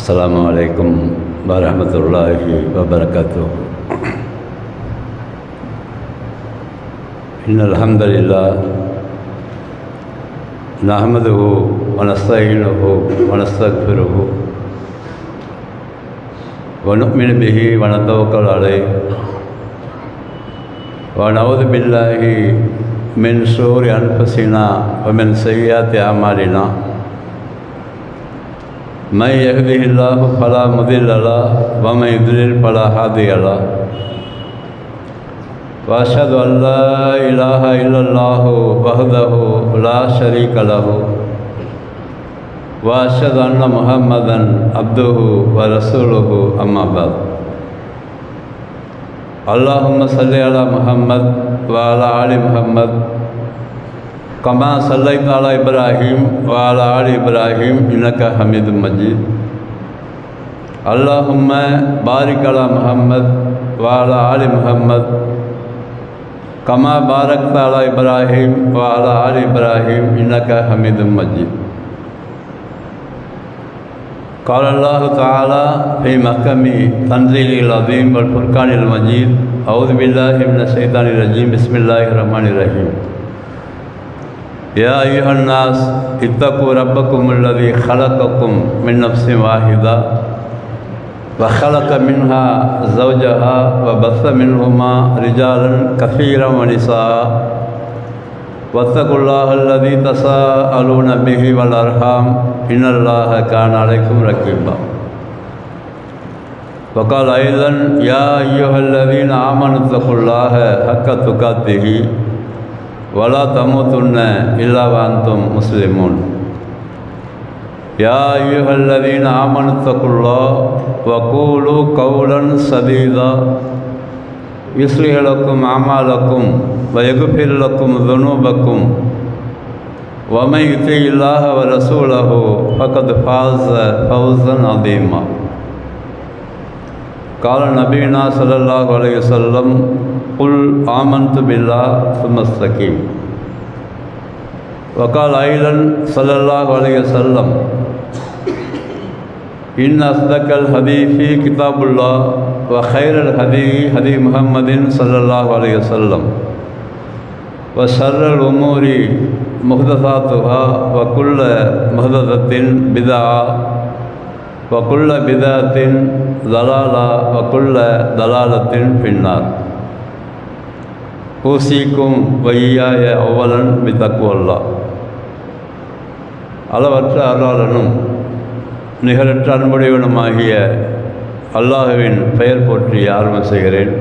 அஸ்ஸலாமு அலைக்கும் வரஹ்மத்துல்லாஹி வபரகாத்துஹு. இன்னல் ஹம்தலில்லாஹ் நஹ்மதுஹு வ நஸ்தஈனுஹு வ நஸ்தக்ஃபிருஹு வ நு'மினு பிஹி வ நதவக்கலு அலைஹி வ நஊது பில்லாஹி மின் ஷுரூரி அன்ஃபுஸினா வ மின் ஸய்யிஆத்தி அஅமாலினா. मैं यहदिहिल्लाहु फला मुदिल्ल लहु व मैं युद्लिल फला हादिय लहु व अशहदु अन ला इलाहा इल्लल्लाहु वहदहु ला शरीक लहु व अशहदु अन्न मुहम्मदन अब्दुहु व रसूलुहु अम्मा बाद. अल्लाहुम्मा सल्लि अला मुहम्मद व अला आलि मुहम्मद कमा सल्लैता अला इब्राहीम व अला आलि इब्राहीम इन्नका हमीदुम मजीद. अल्लाहुम्मा बारिक अला मुहम्मद व अला आलि मुहम्मद कमा बारकता अला इब्राहीम व अला आलि इब्राहीम इन्नका हमीदुम मजीद. क़ाल अल्लाहु तआला फ़ी महकमि तंज़ीलिल अज़ीम वल फ़ुरक़ानिल मजीद. अऊज़ु बिल्लाहि मिनश शैतानिर रजीम. बिस्मिल्लाहिर रहमानिर रहीम. या अय्युहन्नास इत्तक़ू रब्बकुमुल्लज़ी ख़लक़कुम मिन नफ़्सिन वाहिदा व ख़लक़ मिन्हा ज़ौजहा व बस्स मिन्हुमा रिजालन कसीरन व निसाअ वत्तक़ुल्लाहल्लज़ी तसाअलून बिही वल अर्हाम इन्नल्लाह कान अलैकुम रक़ीबा. वक़ाल अय्ज़न या अय्युहल्लज़ीना आमनु इत्तक़ुल्लाह हक़्क़ तुक़ातिही वला तमूतुन्न इल्ला व अंतुम मुस्लिमून. या अय्युहल्लज़ीना आमनु इत्तक़ुल्लाह व क़ूलू क़ौलन सदीदा युस्लिह लकुम अमालकुम व यग़फिर लकुम ज़ुनूबकुम व मन युतिइल्लाह व रसूलहु फ़क़द फ़ाज़ फ़ौज़न अज़ीमा. क़ाल नबीना सल्लल्लाहु अलैहि वसल्लम कुल आमन्तु बिल्लाहि सुम्मा इस्तक़ीम. वक़ाल अय्ज़न सल्लल्लाहु अलैहि वसल्लम इन्न अस्दक़ल हदीसी किताबुल्लाह व खैरल हदी हदी मुहम्मदिन सल्लल्लाहु अलैहि वसल्लम व शर्रल उमूरि मुहदसातुहा व कुल्ल मुहदसतिन बिदअ व कुल्ल बिदअतिन ज़लाला व कुल्ल ज़लालतिन फिन्नार. ஊசிக்கும் வையாய அவ்வலன் பித்தக்குவல்லா. அளவற்ற அருளாளனும் நிகரற்ற அன்புடையவனுமாகிய அல்லாஹுவின் பெயர் போற்றி ஆரம்பம் செய்கிறேன்.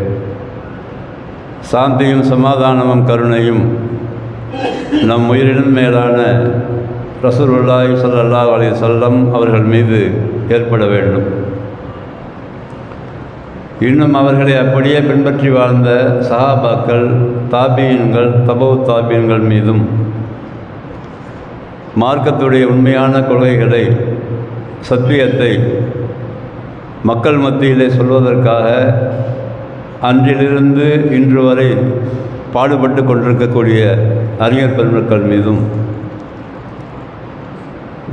சாந்தியும் சமாதானமும் கருணையும் நம் உயிரினும் மேலான ரசூலுல்லாஹி ஸல்லல்லாஹு அலைஹி வஸல்லம் அவர்கள் மீது ஏற்பட வேண்டும். இன்னும் அவர்களை அப்படியே பின்பற்றி வாழ்ந்த சஹாபாக்கள், தாபீன்கள், தபவு தாபீன்கள் மீதும் மார்க்கத்துடைய உண்மையான கொள்கைகளை, சத்தியத்தை மக்கள் மத்தியிலே சொல்வதற்காக அன்றிலிருந்து இன்று வரை பாடுபட்டு கொண்டிருக்கக்கூடிய அறிஞர் பெருமக்கள் மீதும்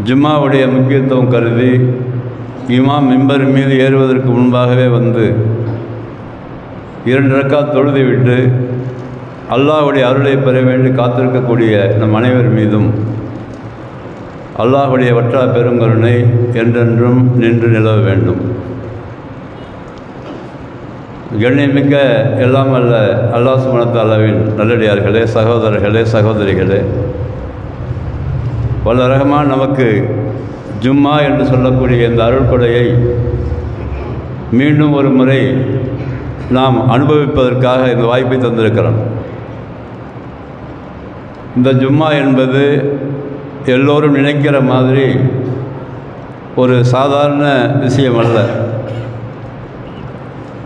ஜும்மாவுடைய முக்கியத்துவம் கருதி இமாம் மிம்பர் மீது ஏறுவதற்கு முன்பாகவே வந்து 2 ரக்காத் தொழுது விட்டு அல்லாஹ்வுடைய அருளை பெற வேண்டி காத்திருக்கக்கூடிய நம் அனைவர் மீதும் அல்லாஹ்வுடைய வற்றா பெருங்கருணை என்றென்றும் நின்று நிலவ வேண்டும். கண்ணியமிக்க எல்லாம் அல்ல அல்லாஹ் சுப்ஹானஹு வ தஆலாவின் நல்லடியார்களே, சகோதரர்களே, சகோதரிகளே, வல்ல ரஹ்மான் நமக்கு ஜும்மா என்று சொல்லக்கூடிய இந்த அருள்கொடையை மீண்டும் ஒரு முறை நாம் அனுபவிப்பதற்காக இந்த வாய்ப்பை தந்திருக்கிறோம். இந்த ஜும்மா என்பது எல்லோரும் நினைக்கிற மாதிரி ஒரு சாதாரண விஷயம் அல்ல.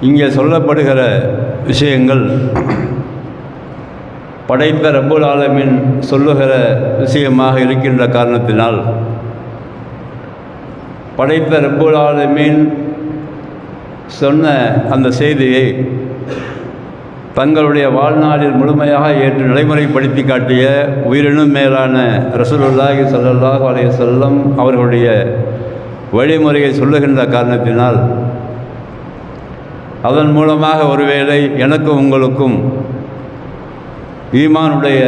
இங்கே சொல்லப்படுகிற விஷயங்கள் படைத்த ரப்புல் ஆலமீன் சொல்லுகிற விஷயமாக இருக்கின்ற காரணத்தினால் படைத்த ரப்புல் ஆலமீன் சொன்ன அந்த செய்தியை தங்களுடைய வாழ்நாளில் முழுமையாக ஏற்று நடைமுறைப்படுத்தி காட்டிய உயிரினும் மேலான ரசூலுல்லாஹி ஸல்லல்லாஹு அலைஹி வஸல்லம் அவர்களுடைய வழிமுறையை சொல்லுகின்ற காரணத்தினால் அதன் மூலமாக ஒருவேளை எனக்கும் உங்களுக்கும் ஈமானுடைய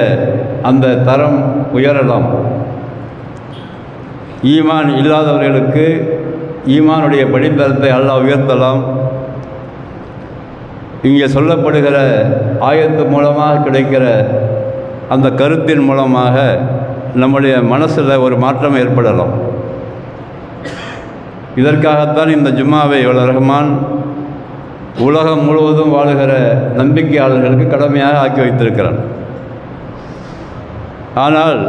அந்த தரம் உயரலாம். ஈமான் இல்லாதவர்களுக்கு ஈமானுடைய படித்தரத்தை அல்லாஹ் உயர்த்தலாம். இங்கே சொல்லப்படுகிற ஆயத்து மூலமாக கிடைக்கிற அந்த கருத்தின் மூலமாக நம்முடைய மனசில் ஒரு மாற்றம் ஏற்படலாம். இதற்காகத்தான் இந்த ஜும்மாவை ரஹ்மான் உலகம் முழுவதும் வாழுகிற நம்பிக்கையாளர்களுக்கு கடமையாக ஆக்கி வைத்திருக்கிறான். ஆனால்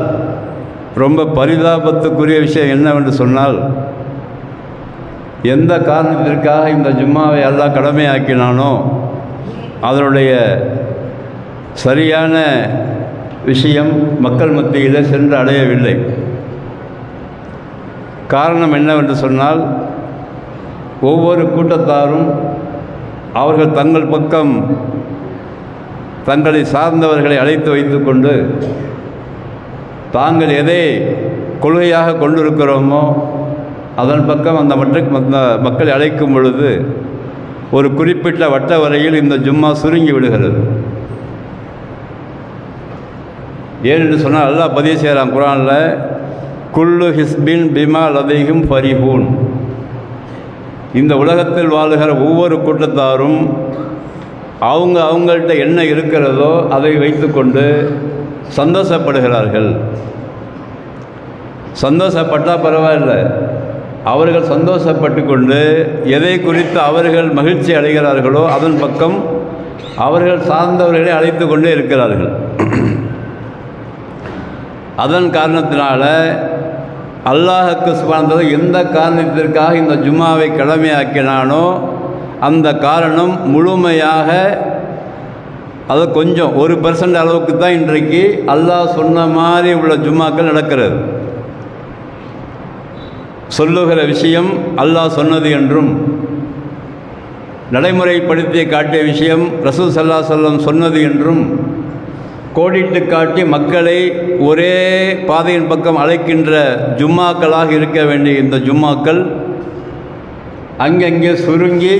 ரொம்ப பரிதாபத்துக்குரிய விஷயம் என்னவென்று சொன்னால், எந்த காரணத்திற்காக இந்த ஜும்மாவை அல்லாஹ் கடமையாக்கினானோ அதனுடைய சரியான விஷயம் மக்கள் மத்தியில் சென்று அடையவில்லை. காரணம் என்னவென்று சொன்னால், ஒவ்வொரு கூட்டத்தாரும் அவர்கள் தங்கள் பக்கம் தங்களை சார்ந்தவர்களை அழைத்து வைத்து கொண்டு தாங்கள் எதை கொள்கையாக கொண்டிருக்கிறோமோ அதன் பக்கம் அந்த மக்களை அழைக்கும் பொழுது ஒரு குறிப்பிட்ட வட்ட வரையில் இந்த ஜும்மா சுருங்கி விடுகிறது. ஏனென்று சொன்னால் அல்லாஹ் பதிவு செய்கிறான் குர்ஆனில், குல்லு ஹிஸ்பின் பிமா லதைஹும் ஃபரிஹூன். இந்த உலகத்தில் வாழுகிற ஒவ்வொரு கூட்டத்தாரும் அவங்கள்ட்ட என்ன இருக்கிறதோ அதை வைத்துக்கொண்டு சந்தோஷப்படுகிறார்கள். சந்தோஷப்பட்டால் பரவாயில்லை, அவர்கள் சந்தோஷப்பட்டு கொண்டு எதை குறித்து அவர்கள் மகிழ்ச்சி அடைகிறார்களோ அதன் பக்கம் அவர்கள் சார்ந்தவர்களை அழைத்து கொண்டே இருக்கிறார்கள். அதன் காரணத்தினால அல்லாஹுக்கு சுப்ஹானஹு எந்த காரணத்திற்காக இந்த ஜும்மாவை கடமையாக்கினானோ அந்த காரணம் முழுமையாக, அது கொஞ்சம் 1% அளவுக்கு தான் இன்றைக்கு அல்லாஹ் சொன்ன மாதிரி உள்ள ஜும்மாக்கள் நடக்கிறது. சொல்லுகிற விஷயம் அல்லாஹ் சொன்னது என்றும், நடைமுறைப்படுத்தி காட்டிய விஷயம் ரசூல் ஸல்லல்லாஹு அலைஹி வஸல்லம் சொன்னது என்றும் கோடிட்டு காட்டி மக்களை ஒரே பாதையின் பக்கம் அழைக்கின்ற ஜும்மாக்களாக இருக்க வேண்டிய இந்த ஜும்மாக்கள் அங்கங்கே சுருங்கி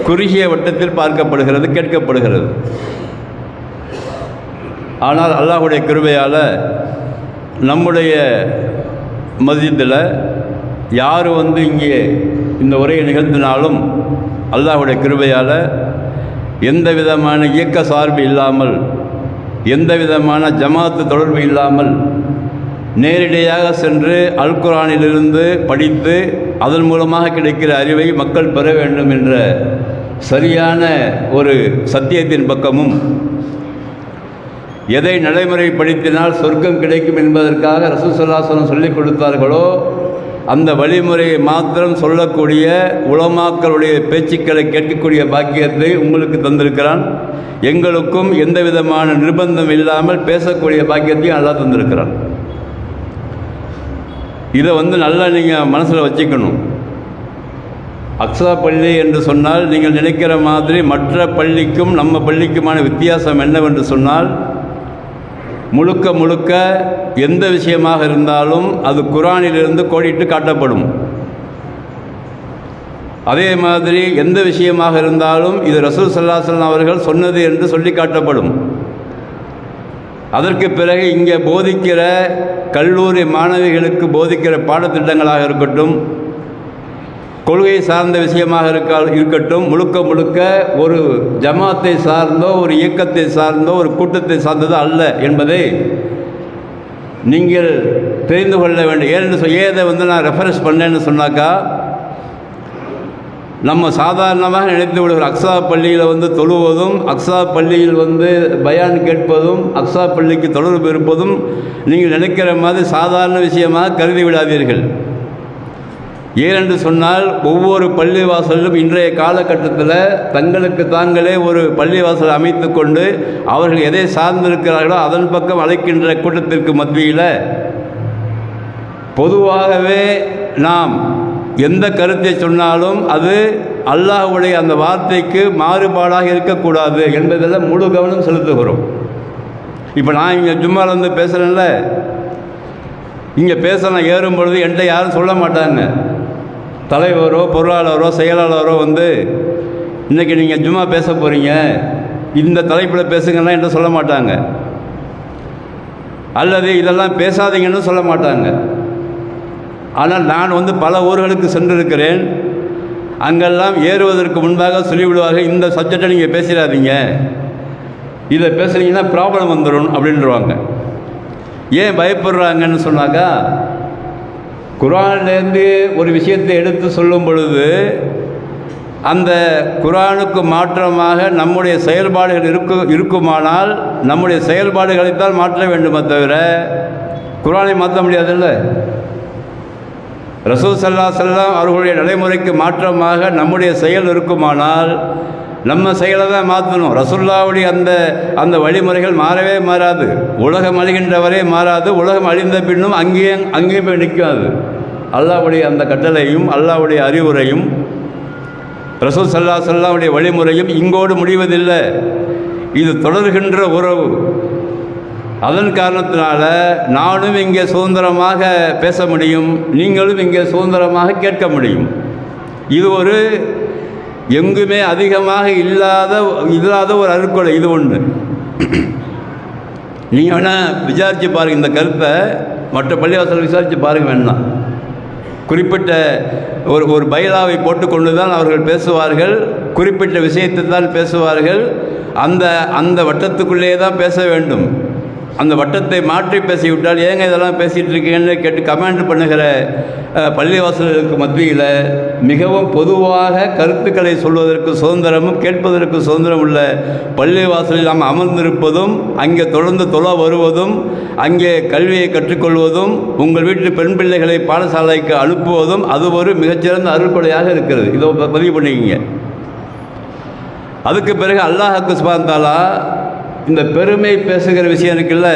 குறுகிய வட்டத்தில் பார்க்கப்படுகிறது, கேட்கப்படுகிறது. ஆனால் அல்லாஹ்வுடைய கிருபையால் நம்முடைய மஸ்ஜிதில் யார் இங்கே இந்த உரையை நிகழ்த்தினாலும் அல்லாஹ்வுடைய கிருபையால் எந்த விதமான இயக்க சார்பு இல்லாமல், எந்த விதமான ஜமாத்து தொடர்பு இல்லாமல் நேரடியாக சென்று அல் குர்ஆனிலிருந்து படித்து அதன் மூலமாக கிடைக்கிற அறிவை மக்கள் பெற வேண்டும் என்ற சரியான ஒரு சத்தியத்தின் பக்கமும், எதை நடைமுறைப்படுத்தினால் சொர்க்கம் கிடைக்கும் என்பதற்காக ரசூல் ஸல்லல்லாஹு அலைஹி வஸல்லம் சொல்லிக் கொடுத்தார்களோ அந்த வழிமுறையை மாத்திரம் சொல்லக்கூடிய உலமாக்களுடைய பேச்சுக்களை கேட்கக்கூடிய பாக்கியத்தை உங்களுக்கு தந்திருக்கிறான். எங்களுக்கும் எந்த விதமான நிர்பந்தம் இல்லாமல் பேசக்கூடிய பாக்கியத்தையும் அல்லாஹ் தந்திருக்கிறான். இதை நல்லா நீங்கள் மனசில் வச்சுக்கணும். அக்ஸா பள்ளி என்று சொன்னால் நீங்கள் நினைக்கிற மாதிரி மற்ற பள்ளிக்கும் நம்ம பள்ளிக்குமான வித்தியாசம் என்னவென்று சொன்னால், முழுக்க முழுக்க எந்த விஷயமாக இருந்தாலும் அது குர்ஆனிலிருந்து கோடிட்டு காட்டப்படும். அதே மாதிரி எந்த விஷயமாக இருந்தாலும் இது ரசூல் ஸல்லல்லாஹு அலைஹி வஸல்லம் அவர்கள் சொன்னது என்று சொல்லி காட்டப்படும். அதற்கு பிறகு இங்கே போதிக்கிற கல்லூரி மாணவிகளுக்கு போதிக்கிற பாடத்திட்டங்களாக இருக்கட்டும், கொள்கை சார்ந்த விஷயமாக இருக்கட்டும், முழுக்க முழுக்க ஒரு ஜமாத்தை சார்ந்தோ ஒரு இயக்கத்தை சார்ந்தோ ஒரு கூட்டத்தை சார்ந்ததோ அல்ல என்பதை நீங்கள் தெரிந்து கொள்ள வேண்டும். ஏன்னு ஏதை நான் ரெஃபரன்ஸ் பண்ணேன்னு சொன்னாக்கா, நம்ம சாதாரணமாக நினைத்து விடுகிற அக்ஸா பள்ளியில் தொழுவதும், அக்ஸா பள்ளியில் பயான் கேட்பதும், அக்ஸா பள்ளிக்கு தொடர்பு இருப்பதும் நீங்கள் நினைக்கிற மாதிரி சாதாரண விஷயமாக கருதி விடாதீர்கள். ஏனென்று சொன்னால் ஒவ்வொரு பள்ளிவாசலும் இன்றைய காலகட்டத்தில் தங்களுக்கு தாங்களே ஒரு பள்ளிவாசல் அமைத்து கொண்டு அவர்கள் எதை சார்ந்திருக்கிறார்களோ அதன் பக்கம் அழைக்கின்ற கூட்டத்திற்கு மத்தியில் பொதுவாகவே நாம் எந்த கருத்தை சொன்னாலும் அது அல்லாஹ்வுடைய அந்த வார்த்தைக்கு மாறுபாடாக இருக்கக்கூடாது என்பதில் முழு கவனம் செலுத்துகிறோம். இப்போ நான் இங்கே ஜும்மாவில் பேசுகிறேன்ல, இங்கே பேசலாம் ஏறும் பொழுது என்கிட்ட யாரும் சொல்ல மாட்டாங்க. தலைவரோ பொருளாளரோ செயலாளரோ இன்றைக்கி நீங்கள் ஜும்மா பேச போகிறீங்க, இந்த தலைப்பில் பேசுங்கன்னா என்கிட்ட சொல்ல மாட்டாங்க, அல்லது இதெல்லாம் பேசாதீங்கன்னு சொல்ல மாட்டாங்க. ஆனால் நான் பல ஊர்களுக்கு சென்றிருக்கிறேன். அங்கெல்லாம் ஏறுவதற்கு முன்பாக சொல்லிவிடுவார்கள், இந்த சப்ஜெக்டை நீங்கள் பேசிடாதீங்க, இதை பேசுனீங்கன்னா ப்ராப்ளம் வந்துடும் அப்படின்றவாங்க. ஏன் பயப்படுறாங்கன்னு சொன்னாக்கா, குர்ஆன்லேருந்து ஒரு விஷயத்தை எடுத்து சொல்லும் பொழுது அந்த குர்ஆனுக்கு மாற்றமாக நம்முடைய செயல்பாடுகள் இருக்குமானால் நம்முடைய செயல்பாடுகளைத்தான் மாற்ற வேண்டுமே தவிர குர்ஆனை மாற்ற முடியாதுல்ல. ரசூல் ஸல்லல்லாஹு அலைஹி வஸல்லம் அவர்களுடைய நடைமுறைக்கு மாற்றமாக நம்முடைய செயல் இருக்குமானால் நம்ம செயலை தான் மாற்றணும். ரசூலுல்லாஹ்வுடைய அந்த வழிமுறைகள் மாறவே மாறாது. உலகம் அழிகின்றவரே மாறாது. உலகம் அழிந்த பின்னும் அங்கேயும் போய் நிற்காது. அல்லாஹ்வுடைய அந்த கட்டளையும் அல்லாஹ்வுடைய அறிவுரையும் ரசூல் ஸல்லல்லாஹு அலைஹி வஸல்லம் வழிமுறையும் இங்கோடு முடிவதில்லை. இது தொடர்கின்ற உறவு. அதன் காரணத்தினால நானும் இங்கே சுதந்திரமாக பேச முடியும், நீங்களும் இங்கே சுதந்திரமாக கேட்க முடியும். இது ஒரு எங்குமே அதிகமாக இல்லாத ஒரு அருட்கொடை. இது ஒன்று. நீங்கள் வேணால் விசாரித்து பாருங்கள், இந்த கருத்தை மற்ற பள்ளிவாசல் விசாரித்து பாருங்கள். வேணாம் குறிப்பிட்ட ஒரு பைலாவை போட்டுக்கொண்டு தான் அவர்கள் பேசுவார்கள், குறிப்பிட்ட விஷயத்தை தான் பேசுவார்கள். அந்த வட்டத்துக்குள்ளே தான் பேச வேண்டும். அந்த வட்டத்தை மாற்றி பேசிவிட்டால் ஏங்க இதெல்லாம் பேசிகிட்டு இருக்கீங்கன்னு கேட்டு கமெண்ட் பண்ணுகிற பள்ளிவாசல்களுக்கு மத்தியில் மிகவும் பொதுவாக கருத்துக்களை சொல்வதற்கு சுதந்திரமும் கேட்பதற்கு சுதந்திரம் உள்ள பள்ளிவாசலில் நாம் அமர்ந்திருப்பதும், அங்கே தொடர்ந்து தொழ வருவதும், அங்கே கல்வியை கற்றுக்கொள்வதும், உங்கள் வீட்டு பெண் பிள்ளைகளை பாடசாலைக்கு அனுப்புவதும் அது ஒரு மிகச்சிறந்த அருட்கொடையாக இருக்கிறது. இதை பதிவு பண்ணிக்கிங்க. அதுக்கு பிறகு அல்லாஹ் சுப்ஹானஹு வ தஆலா இந்த பெருமை பேசுகிற விஷயம் இருக்குல்ல,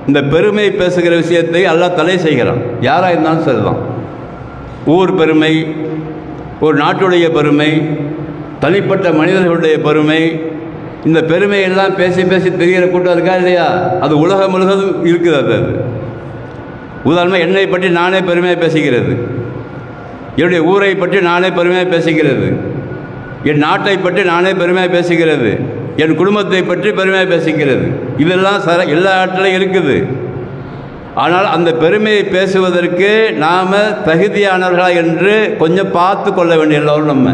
இந்த பெருமை பேசுகிற விஷயத்தை அல்லாஹ் தடை செய்கிறான். யாராக இருந்தாலும் சரிதான். ஊர் பெருமை, ஒரு நாட்டுடைய பெருமை, தனிப்பட்ட மனிதர்களுடைய பெருமை, இந்த பெருமையெல்லாம் பேசி தெரிகிற கூட்டம் இருக்கா இல்லையா? அது உலகம் முழுவதும் இருக்குது. அது உதாரணமாக என்னை பற்றி நானே பெருமையாக பேசுகிறது, என்னுடைய ஊரை பற்றி நானே பெருமையாக பேசுகிறது, என் நாட்டை பற்றி நானே பெருமையாக பேசுகிறது, என் குடும்பத்தை பற்றி பெருமையாக பேசுகிறது. இதெல்லாம் எல்லா இடத்துலையும் இருக்குது. ஆனால் அந்த பெருமையை பேசுவதற்கு நாம் தகுதியானவர்களா என்று கொஞ்சம் பார்த்து கொள்ள வேண்டிய எல்லோரும். நம்ம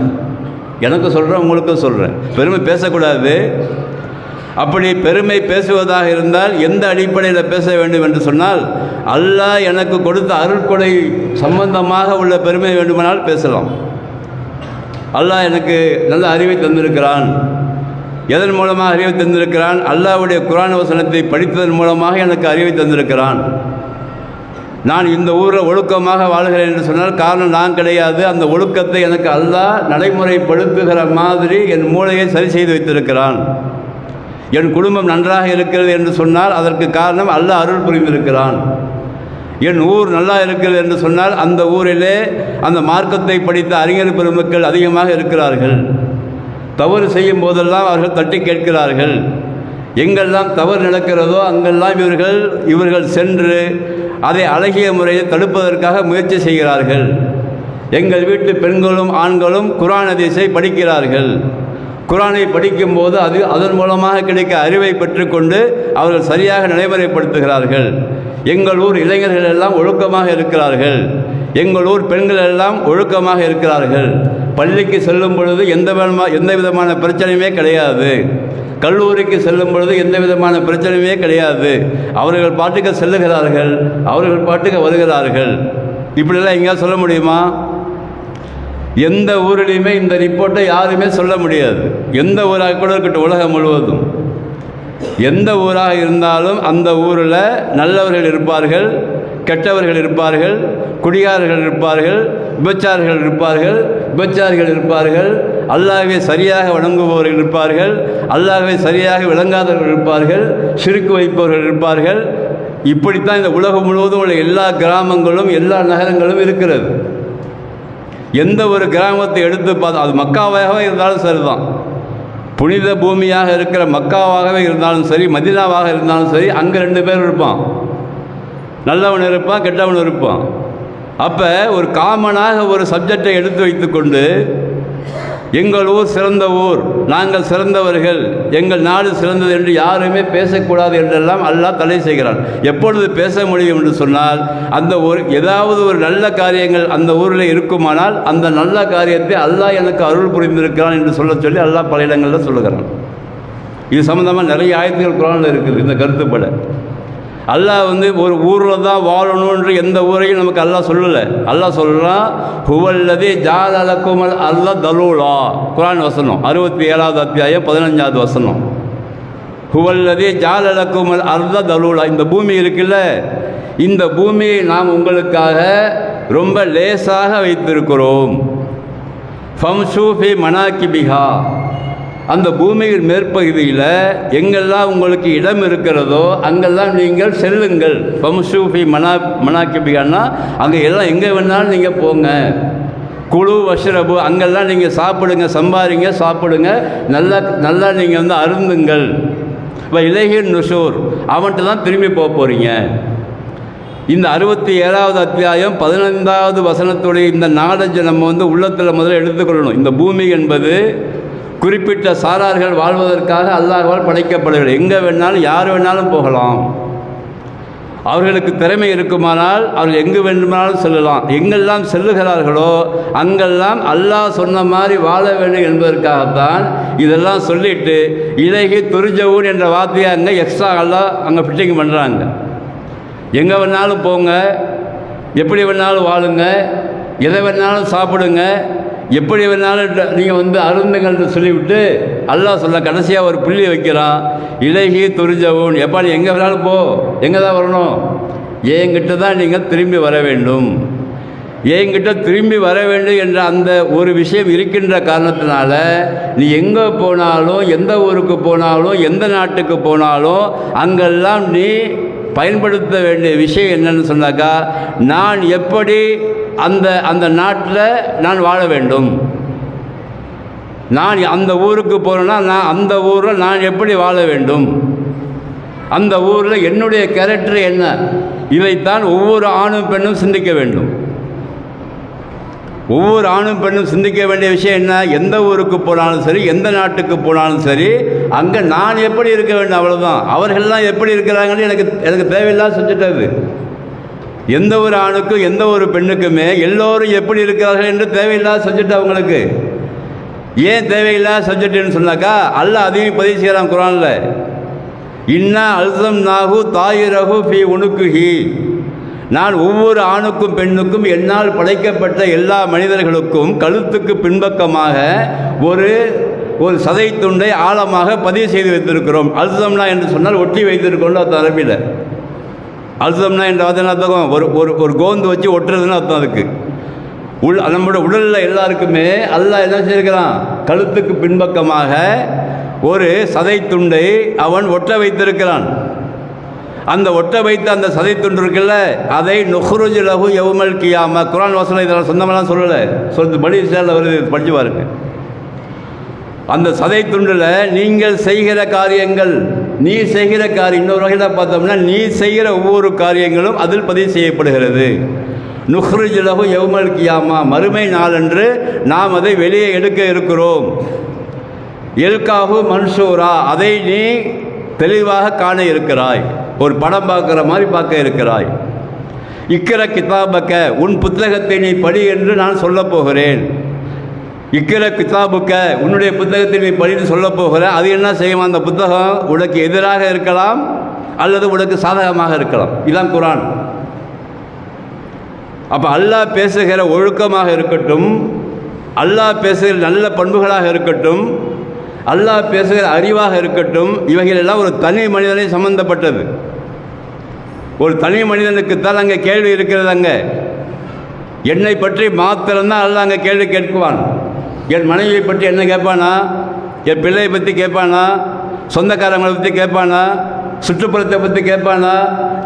எனக்கு சொல்கிறேன், உங்களுக்கும் சொல்கிறேன், பெருமை பேசக்கூடாது. அப்படி பெருமை பேசுவதாக இருந்தால் எந்த அடிப்படையில் பேச வேண்டும் என்று சொன்னால், அல்லாஹ் எனக்கு கொடுத்த அருட்கொடை சம்பந்தமாக உள்ள பெருமை வேண்டுமானால் பேசலாம். அல்லாஹ் எனக்கு நல்ல அறிவை தந்திருக்கிறான். எதன் மூலமாக அறிவை தந்திருக்கிறான்? அல்லாஹ்வுடைய குர்ஆன் வசனத்தை படித்ததன் மூலமாக எனக்கு அறிவை தந்திருக்கிறான். நான் இந்த ஊரில் ஒழுக்கமாக வாழ்கிறேன் என்று சொன்னால் காரணம் நான் கிடையாது. அந்த ஒழுக்கத்தை எனக்கு அல்லாஹ் நடைமுறைப்படுத்துகிற மாதிரி என் மூளையை சரி செய்து வைத்திருக்கிறான். என் குடும்பம் நன்றாக இருக்கிறது என்று சொன்னால் அதற்கு காரணம் அல்லாஹ் அருள் புரிந்திருக்கிறான். என் ஊர் நல்லா இருக்கிறது என்று சொன்னால் அந்த ஊரிலே அந்த மார்க்கத்தை படித்த அறிஞர் பெருமக்கள் அதிகமாக இருக்கிறார்கள். தவறு செய்யும் போதெல்லாம் அவர்கள் தட்டி கேட்கிறார்கள். எங்கெல்லாம் தவறு நடக்கிறதோ அங்கெல்லாம் இவர்கள் சென்று அதை அழகிய முறையில் தடுப்பதற்காக முயற்சி செய்கிறார்கள். எங்கள் வீட்டு பெண்களும் ஆண்களும் குர்ஆன் ஹதீஸை படிக்கிறார்கள். குர்ஆனை படிக்கும்போது அதன் மூலமாக கிடைக்க அறிவை பெற்றுக்கொண்டு அவர்கள் சரியாக நடைமுறைப்படுத்துகிறார்கள். எங்கள் ஊர் இளைஞர்கள் எல்லாம் ஒழுக்கமாக இருக்கிறார்கள். எங்கள் ஊர் பெண்கள் எல்லாம் ஒழுக்கமாக இருக்கிறார்கள். பள்ளிக்கு செல்லும் பொழுது எந்த விதமான பிரச்சனையுமே கிடையாது. கல்லூரிக்கு செல்லும் பொழுது எந்த விதமான பிரச்சனையுமே கிடையாது. அவர்கள் பாட்டுக்கு செல்லுகிறார்கள், அவர்கள் பாட்டுக்கு வருகிறார்கள். இப்படிலாம் எங்கேயாவது சொல்ல முடியுமா? எந்த ஊரிலையுமே இந்த ரிப்போர்ட்டை யாருமே சொல்ல முடியாது. எந்த ஊராக கூட இருக்கட்டும், உலகம் முழுவதும் எந்த ஊராக இருந்தாலும் அந்த ஊரில் நல்லவர்கள் இருப்பார்கள், கெட்டவர்கள் இருப்பார்கள், குடிகாரர்கள் இருப்பார்கள், விபச்சாரிகள் இருப்பார்கள், அல்லாஹ்வை சரியாக வணங்குபவர்கள் இருப்பார்கள், அல்லாஹ்வை சரியாக விளங்காதவர்கள் இருப்பார்கள், ஷிர்க் வைப்பவர்கள் இருப்பார்கள். இப்படித்தான் இந்த உலகம் முழுவதும் உள்ள எல்லா கிராமங்களும் எல்லா நகரங்களும் இருக்கிறது. எந்த ஒரு கிராமத்தை எடுத்து பார்த்தா அது மக்காவாகவே இருந்தாலும் சரிதான், புனித பூமியாக இருக்கிற மக்காவாகவே இருந்தாலும் சரி, மதீனாவாக இருந்தாலும் சரி, அங்கே 2 பேர் இருப்பான். நல்லவன் இருப்பான், கெட்டவன் இருப்பான். அப்போ ஒரு காமனாக ஒரு சப்ஜெக்டை எடுத்து வைத்துக்கொண்டு எங்கள் ஊர் சிறந்த ஊர், நாங்கள் சிறந்தவர்கள், எங்கள் நாடு சிறந்தது என்று யாருமே பேசக்கூடாது என்றெல்லாம் அல்லாஹ் தடை செய்கிறான். எப்பொழுது பேச முடியும் என்று சொன்னால், அந்த ஏதாவது ஒரு நல்ல காரியங்கள் அந்த ஊரில் இருக்குமானால் அந்த நல்ல காரியத்தை அல்லாஹ் எனக்கு அருள் புரிந்திருக்கிறான் என்று சொல்லி அல்லாஹ் பல இடங்களில் சொல்லுகிறான். இது சம்பந்தமாக நிறைய ஆயத்துகள் குர்ஆனில் இருக்குது. இந்த கருத்துப்பட அல்லாஹ் ஒரு ஊரில் தான் வாழணுன்ற எந்த ஊரையும் நமக்கு அல்லாஹ் சொல்லலை. அல்லாஹ் சொல்கிறான், ஹுவல்லதி ஜாலலக்குமல் அல்லாஹ் தலூலா, குர்ஆன் வசனம் 67வது அத்தியாயம் 15வது வசனம். ஹுவல்லதி ஜாலலக்குமல் அல்லாஹ் தலூலா, இந்த பூமி இருக்குல்ல, இந்த பூமியை நாம் உங்களுக்காக ரொம்ப லேசாக வைத்திருக்கிறோம். ஃபம்ஷூ ஃபி மனாகிபிஹா, அந்த பூமியின் மேற்பகுதியில் எங்கெல்லாம் உங்களுக்கு இடம் இருக்கிறதோ அங்கெல்லாம் நீங்கள் செல்லுங்கள். ஃபம்ஷூஃபி மனாகிபிகான்னா அங்கே எல்லாம் எங்கே வேணாலும் நீங்கள் போங்க. குழு வஷ்ரபு, அங்கெல்லாம் நீங்கள் சாப்பிடுங்க, சம்பாதிங்க, சாப்பிடுங்க, நல்லா நீங்கள் அருந்துங்கள். இப்போ இலைஹின் நுஷூர், அவன்கிட்ட தான் திரும்பி போக போகிறீங்க. இந்த 67வது அத்தியாயம் 15வது வசனத்துடைய இந்த நாலேஜை நம்ம உள்ளத்தில் முதல்ல எடுத்துக்கொள்ளணும். இந்த பூமி என்பது குறிப்பிட்ட சாரார்கள் வாழ்வதற்காக அல்லாஹ்வால் படைக்கப்படவில்லை. எங்கே வேணாலும் யார் வேணாலும் போகலாம். அவர்களுக்கு திறமை இருக்குமானால் அவர்கள் எங்கு வேண்டுமானாலும் செல்லலாம். எங்கெல்லாம் செல்லுகிறார்களோ அங்கெல்லாம் அல்லாஹ் சொன்ன மாதிரி வாழ வேண்டும் என்பதற்காகத்தான் இதெல்லாம் சொல்லிட்டு இலைகி துரிஜவுன் என்ற வார்த்தையை அங்கே எக்ஸ்ட்ரா அல்லாஹ் அங்கே ஃபிட்டிங் பண்ணுறாங்க. எங்கே வேணாலும் போங்க, எப்படி வேணாலும் வாழுங்க, எதை வேணாலும் சாப்பிடுங்க, எப்படி வேணாலும் நீங்கள் அருந்துங்கள்னு சொல்லிவிட்டு அல்லாஹ் சொல்ல கடைசியாக ஒரு புள்ளி வைக்கிறான், இலைகி துரிஜவுன். எப்பா நீ எங்கே வேணாலும் போ, எங்கே தான் வரணும், என்கிட்ட தான் நீங்கள் திரும்பி வர வேண்டும். என்கிட்ட திரும்பி வர வேண்டும் என்ற அந்த ஒரு விஷயம் இருக்கின்ற காரணத்தினால நீ எங்கே போனாலும், எந்த ஊருக்கு போனாலும், எந்த நாட்டுக்கு போனாலும் அங்கெல்லாம் நீ பயன்படுத்த வேண்டிய விஷயம் என்னன்னு சொன்னாக்கா, நான் எப்படி அந்த நாட்டில் நான் வாழ வேண்டும், நான் அந்த ஊருக்கு போகிறேன்னா நான் அந்த ஊரில் நான் எப்படி வாழ வேண்டும், அந்த ஊரில் என்னுடைய கேரக்டர் என்ன, இதைத்தான் ஒவ்வொரு ஆணும் பெண்ணும் சிந்திக்க வேண்டும். ஒவ்வொரு ஆணும் பெண்ணும் சிந்திக்க வேண்டிய விஷயம் என்ன, எந்த ஊருக்கு போனாலும் சரி, எந்த நாட்டுக்கு போனாலும் சரி, அங்கே நான் எப்படி இருக்க வேண்டும், அவ்வளோதான். அவர்கள்லாம் எப்படி இருக்கிறாங்கன்னு எனக்கு தேவையில்லாத செஞ்சுட்டது. எந்த ஒரு ஆணுக்கும் எந்த ஒரு பெண்ணுக்குமே எல்லோரும் எப்படி இருக்கிறார்கள் என்று தேவையில்லாத சப்ஜெக்ட் அவங்களுக்கு. ஏன் தேவையில்லாத சப்ஜெக்ட்னு சொன்னாக்கா அல்லாஹ் அதையும் பதிவு செய்கிறான் குர்ஆனில். இன்னா அல்சம் நாகு தாயிரகு ஃபி உனுக்குஹி, நான் ஒவ்வொரு ஆணுக்கும் பெண்ணுக்கும் என்னால் படைக்கப்பட்ட எல்லா மனிதர்களுக்கும் கழுத்துக்கு பின்பக்கமாக ஒரு சதை துண்டை ஆழமாக பதிவு செய்து வைத்திருக்கிறோம். அல்சம்னா என்று சொன்னால் ஒட்டி வைத்திருக்கோம் அது அரபியில். அல்சம்னா என்ற அர்த்தம் ஒரு கோந்து வச்சு ஒட்டுறதுன்னு அர்த்தம். அதுக்கு நம்மளோட உடலில் எல்லாருக்குமே அல்லாஹ் என்ன செய்திருக்கிறான், கழுத்துக்கு பின்பக்கமாக ஒரு சதை துண்டை அவன் ஒட்ட வைத்திருக்கிறான். அந்த ஒட்ட வைத்த அந்த சதை துண்டு இருக்குல்ல, அதை நுஹ்ருஜ் லஹு யௌமல் கியாமா, குர்ஆன் வசனம் இதெல்லாம் சொந்தமெல்லாம் சொல்லலை, பனி இஸ்ராயீல்ல வருது, படித்து பாருங்க. அந்த சதை துண்டில் நீங்கள் செய்கிற காரியங்கள், நீ செய்கிற காரியம், இன்னொரு வகையில் பார்த்தோம்னா நீ செய்கிற ஒவ்வொரு காரியங்களும் அதில் பதிவு செய்யப்படுகிறது. நுஹ்ருஜ் லஹு யௌமல் கியாமா, மறுமை நாளன்று நாம் அதை வெளியே எடுக்க இருக்கிறோம். எல்காஹு மன்சூரா, அதை நீ தெளிவாக காண இருக்கிறாய், ஒரு படம் பார்க்குற மாதிரி பார்க்க இருக்கிறாய். இக்கிற கிதாபக்க, உன் புத்தகத்தை நீ படி என்று நான் சொல்லப் போகிறேன். இக்கிற கிதாபுக்க, உன்னுடைய புத்தகத்தை நீ படின்னு சொல்ல போகிற. அது என்ன செய்யும், அந்த புத்தகம் உனக்கு எதிராக இருக்கலாம் அல்லது உனக்கு சாதகமாக இருக்கலாம். இதுதான் குர்ஆன். அப்போ அல்லாஹ் பேசுகிற ஒழுக்கமாக இருக்கட்டும், அல்லாஹ் பேசுகிற நல்ல பண்புகளாக இருக்கட்டும், அல்லாஹ் பேசுகிற அறிவாக இருக்கட்டும், இவைகள் எல்லாம் ஒரு தனி மனிதனை சம்பந்தப்பட்டது. ஒரு தனி மனிதனுக்குத்தான் அங்கே கேள்வி இருக்கிறது. அங்கே என்னை பற்றி மாத்திரம்தான் அல்லாஹ் அங்கே கேள்வி கேட்குவான். என் மனைவியை பற்றி என்ன கேட்பானா, என் பிள்ளையை பற்றி கேட்பானா, சொந்தக்காரங்களை பற்றி கேட்பானா, சுற்றுப்புறத்தை பற்றி கேட்பானா,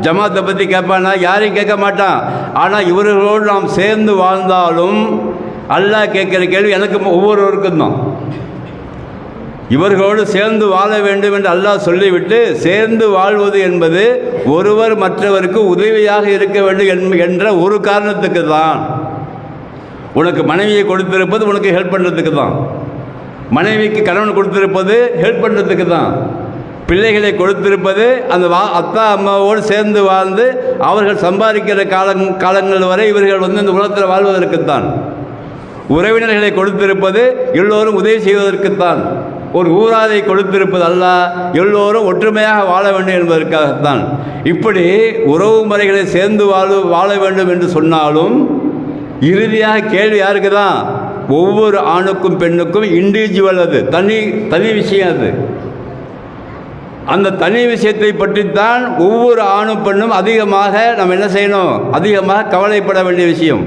ஜமாத்தை பற்றி கேட்பானா? யாரையும் கேட்க மாட்டான். ஆனால் இவர்களோடு நாம் சேர்ந்து வாழ்ந்தாலும் அல்லாஹ் கேட்குற கேள்வி எனக்கு ஒவ்வொருவருக்கும் தான். இவர்களோடு சேர்ந்து வாழ வேண்டும் என்று அல்லாஹ் சொல்லிவிட்டு, சேர்ந்து வாழ்வது என்பது ஒருவர் மற்றவருக்கு உதவியாக இருக்க வேண்டும் என்ற ஒரு காரணத்துக்கு தான். உனக்கு மனைவியை கொடுத்திருப்பது உனக்கு ஹெல்ப் பண்ணுறதுக்கு தான், மனைவிக்கு கணவன் கொடுத்திருப்பது ஹெல்ப் பண்ணுறதுக்கு தான், பிள்ளைகளை கொடுத்திருப்பது அந்த அத்தா அம்மாவோடு சேர்ந்து வாழ்ந்து அவர்கள் சம்பாதிக்கிற காலங்கள் வரை இவர்கள் இந்த உலகத்தில் வாழ்வதற்குத்தான். உறவினர்களை கொடுத்திருப்பது எல்லோரும் உதவி செய்வதற்குத்தான். ஒரு ஊராதை கொடுத்திருப்பது அல்லாஹ் எல்லோரும் ஒற்றுமையாக வாழ வேண்டும் என்பதற்காகத்தான். இப்படி உறவு முறைகளை சேர்ந்து வாழ வேண்டும் என்று சொன்னாலும் இறுதியாக கேள்வி யாருக்கு தான்? ஒவ்வொரு ஆணுக்கும் பெண்ணுக்கும் இண்டிவிஜுவல். அது தனி விஷயம். அது அந்த தனி விஷயத்தை பற்றித்தான் ஒவ்வொரு ஆணும் பெண்ணும் அதிகமாக நம்ம என்ன செய்யணும், அதிகமாக கவலைப்பட வேண்டிய விஷயம்.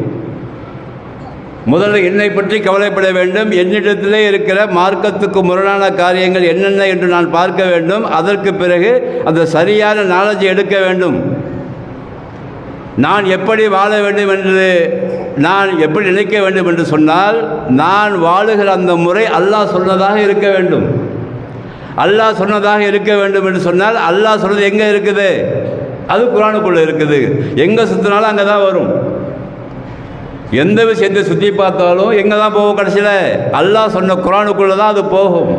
முதல்ல என்னை பற்றி கவலைப்பட வேண்டும். என்னிடத்திலே இருக்கிற மார்க்கத்துக்கு முரணான காரியங்கள் என்னென்ன என்று நான் பார்க்க வேண்டும். அதற்கு பிறகு அந்த சரியான நாலேஜ் எடுக்க வேண்டும். நான் எப்படி வாழ வேண்டும் என்று நான் எப்படி நினைக்க வேண்டும் என்று சொன்னால், நான் வாழுகிற அந்த முறை அல்லாஹ் சொன்னதாக இருக்க வேண்டும். அல்லாஹ் சொன்னதாக இருக்க வேண்டும் என்று சொன்னால், அல்லாஹ் சொன்னது எங்கே இருக்குது? அது குர்ஆனுக்குள்ளே இருக்குது. எங்கே சுற்றினாலும் அங்கே தான் வரும். எந்த விஷயத்தை சுற்றி பார்த்தாலும் எங்கே தான் போகும்? கடைசியில் அல்லாஹ் சொன்ன குர்ஆனுக்குள்ளே தான் அது போகும்.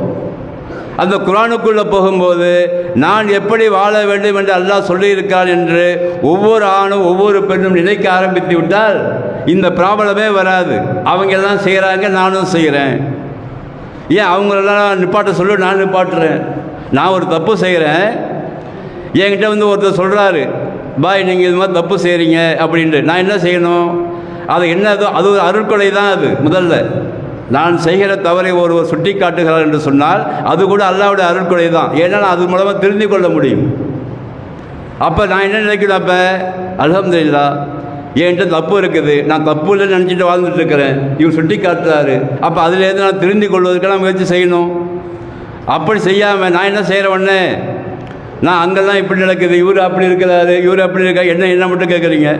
அந்த குர்ஆனுக்குள்ளே போகும்போது நான் எப்படி வாழ வேண்டும் என்று அல்லாஹ் சொல்லியிருக்கார் என்று ஒவ்வொரு ஆணும் ஒவ்வொரு பெண்ணும் நினைக்க ஆரம்பித்து விட்டால் இந்த ப்ராப்ளமே வராது. அவங்க எல்லாம் செய்கிறாங்க, நானும் செய்கிறேன். ஏன் அவங்களெல்லாம் நிப்பாட்ட சொல்லு, நான் நிப்பாட்டுறேன். நான் ஒரு தப்பு செய்கிறேன், என்கிட்ட ஒருத்தர் சொல்கிறாரு, பாய் நீங்கள் இது மாதிரி தப்பு செய்கிறீங்க அப்படின்ட்டு. நான் என்ன செய்யணும்? அது என்னதோ அது ஒரு அருட்கொடை தான். அது முதல்ல நான் செய்கிற தவறை ஒருவர் சுட்டி காட்டுகிறார் என்று சொன்னால் அது கூட அல்லாஹ்வுடைய அருட்கொடை தான். ஏன்னா அது மூலமாக தெரிந்து கொள்ள முடியும். அப்போ நான் என்ன நினைக்கணும்? அப்போ அல்ஹம்துலில்லாஹ் என்கிட்ட தப்பு இருக்குது, நான் தப்பு இல்லைன்னு நினச்சிட்டு வாழ்ந்துட்டு இருக்கிறேன், இவர் சுட்டி காட்டுறாரு. அப்போ அதுலேருந்து நான் தெரிந்து கொள்வதற்கு நான் முயற்சி செய்யணும். அப்படி செய்யாமல் நான் என்ன செய்கிற உடனே நான் அங்கெல்லாம் இப்படி நடக்குது, இவர் அப்படி இருக்கிறாரு, இவர் அப்படி இருக்கா, என்ன மட்டும் கேட்குறீங்க?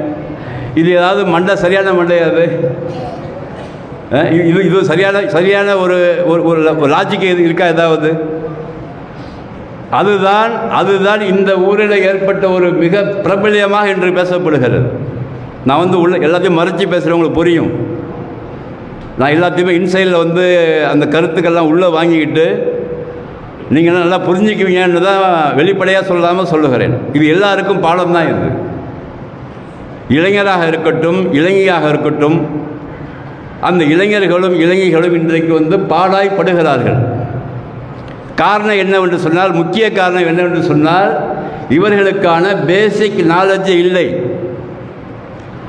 இது ஏதாவது மண்டை சரியான மண்டையாது? இது சரியான ஒரு லாஜிக் இருக்கா ஏதாவது? அதுதான் இந்த ஊரில் ஏற்பட்ட ஒரு மிக பிரபல்யமாக இன்று பேசப்படுகிறது. நான் எல்லாத்தையும் மறைச்சி பேசுகிறேன், உங்களுக்கு புரியும். நான் எல்லாத்தையுமே இன்சைடில் அந்த கருத்துக்கள்லாம் உள்ளே வாங்கிக்கிட்டு நீங்கள் நல்லா புரிஞ்சுக்குவீங்கன்னு தான் வெளிப்படையாக சொல்லாமல் சொல்லுகிறேன். இது எல்லாருக்கும் பாடம் தான். இது இளைஞராக இருக்கட்டும், இளைஞியாக இருக்கட்டும், அந்த இளைஞர்களும் இளைஞர்களும் இன்றைக்கு பாடாய்ப்படுகிறார்கள். காரணம் என்னவென்று சொன்னால், முக்கிய காரணம் என்னவென்று சொன்னால், இவர்களுக்கான பேசிக் நாலேஜ் இல்லை.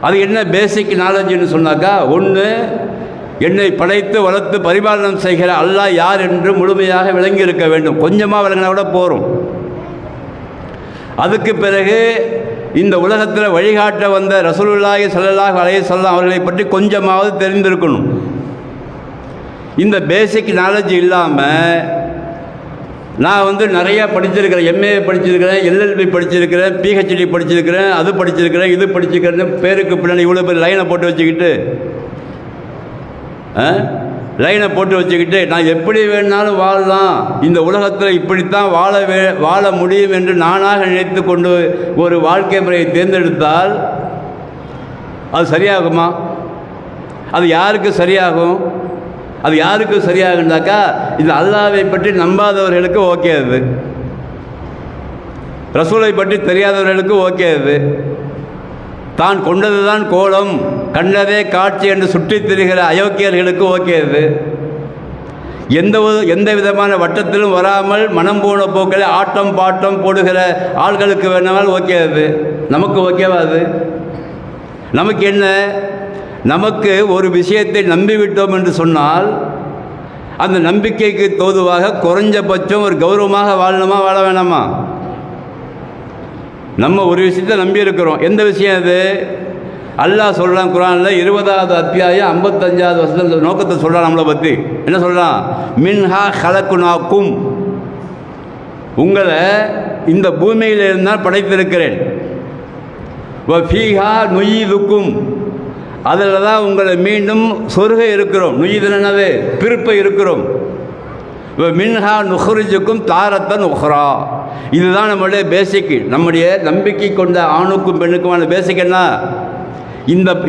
அது என்ன பேசிக் நாலேஜ்னு சொன்னாக்கா, ஒன்று என்னை படைத்து வளர்த்து பரிபாலனம் செய்கிற அல்லாஹ் யார் என்று முழுமையாக விளங்கி இருக்க வேண்டும். கொஞ்சமாக விளங்கினா கூட போகிறோம். அதுக்கு பிறகு இந்த உலகத்தில் வழிகாட்ட வந்த ரசூலுல்லாஹி ஸல்லல்லாஹு அலைஹி வஸல்லம் அவர்களை பற்றி கொஞ்சமாவது தெரிந்திருக்கணும். இந்த பேசிக் நாலேஜ் இல்லாமல் நான் நிறையா படிச்சிருக்கிறேன், எம்ஏ படிச்சிருக்கிறேன், எல்எல்பி படிச்சிருக்கிறேன், பிஹெச்டி படிச்சிருக்கிறேன், அது படிச்சிருக்கிறேன், இது படிச்சிருக்கிறேன்னு பேருக்கு பின்னாடி இவ்வளோ பேர் லைனை போட்டு வச்சுக்கிட்டு நான் எப்படி வேணாலும் வாழலாம், இந்த உலகத்தில் இப்படித்தான் வாழ முடியும் என்று நானாக நினைத்து கொண்டு ஒரு வாழ்க்கை முறையை தேர்ந்தெடுத்தால் அது சரியாகுமா? அது யாருக்கு சரியாகும்? அது யாருக்கு சரியாகுனாக்கா, இது அல்லாஹ்வை பற்றி நம்பாதவர்களுக்கு ஓகே, அது ரசூலை பற்றி தெரியாதவர்களுக்கு ஓகே, அது தான் கொண்டது தான் கோலம், கண்டதே காட்சி என்று சுற்றித் திரிகிற அயோக்கியர்களுக்கு ஓகே, அது எந்த விதமான வட்டத்திலும் வராமல் மனம் போன போக்கில் ஆட்டம் பாட்டம் போடுகிற ஆள்களுக்கு வேணாலும் ஓகே. அது நமக்கு ஓகேவா? அது நமக்கு என்ன? நமக்கு ஒரு விஷயத்தை நம்பிவிட்டோம் என்று சொன்னால் அந்த நம்பிக்கைக்கு தோதுவாக குறைஞ்சபட்சம் ஒரு கௌரவமாக வாழணுமா வாழ வேணாமா? நம்ம ஒரு விஷயத்தை நம்பி இருக்கிறோம். எந்த விஷயம் அது? அல்லாஹ் சொல்கிறான் குர்ஆனில் 20வது அத்தியாயம் 55வது வசனத்தில் நோக்கத்தை சொல்கிறான். நம்மளை பற்றி என்ன சொல்கிறான்? மின்ஹா ஹலக்குனாக்கும், உங்களை இந்த பூமியில் இருந்தால் படைத்திருக்கிறேன். வஃபீஹா நுயீதுக்கும், அதில் தான் உங்களை மீண்டும் சொருக இருக்கிறோம். நுயீதுன்னு என்னது? பிறப்ப இருக்கிறோம். மின்ஹா நுஹ்ரிஜுக்கும் தாரத்தன் உஹ்ரா, இதுதான் நம்மளுடைய பேசிக். நம்முடைய நம்பிக்கை கொண்ட ஆணுக்கும் பெண்ணுக்குமான பேசிக் என்ன?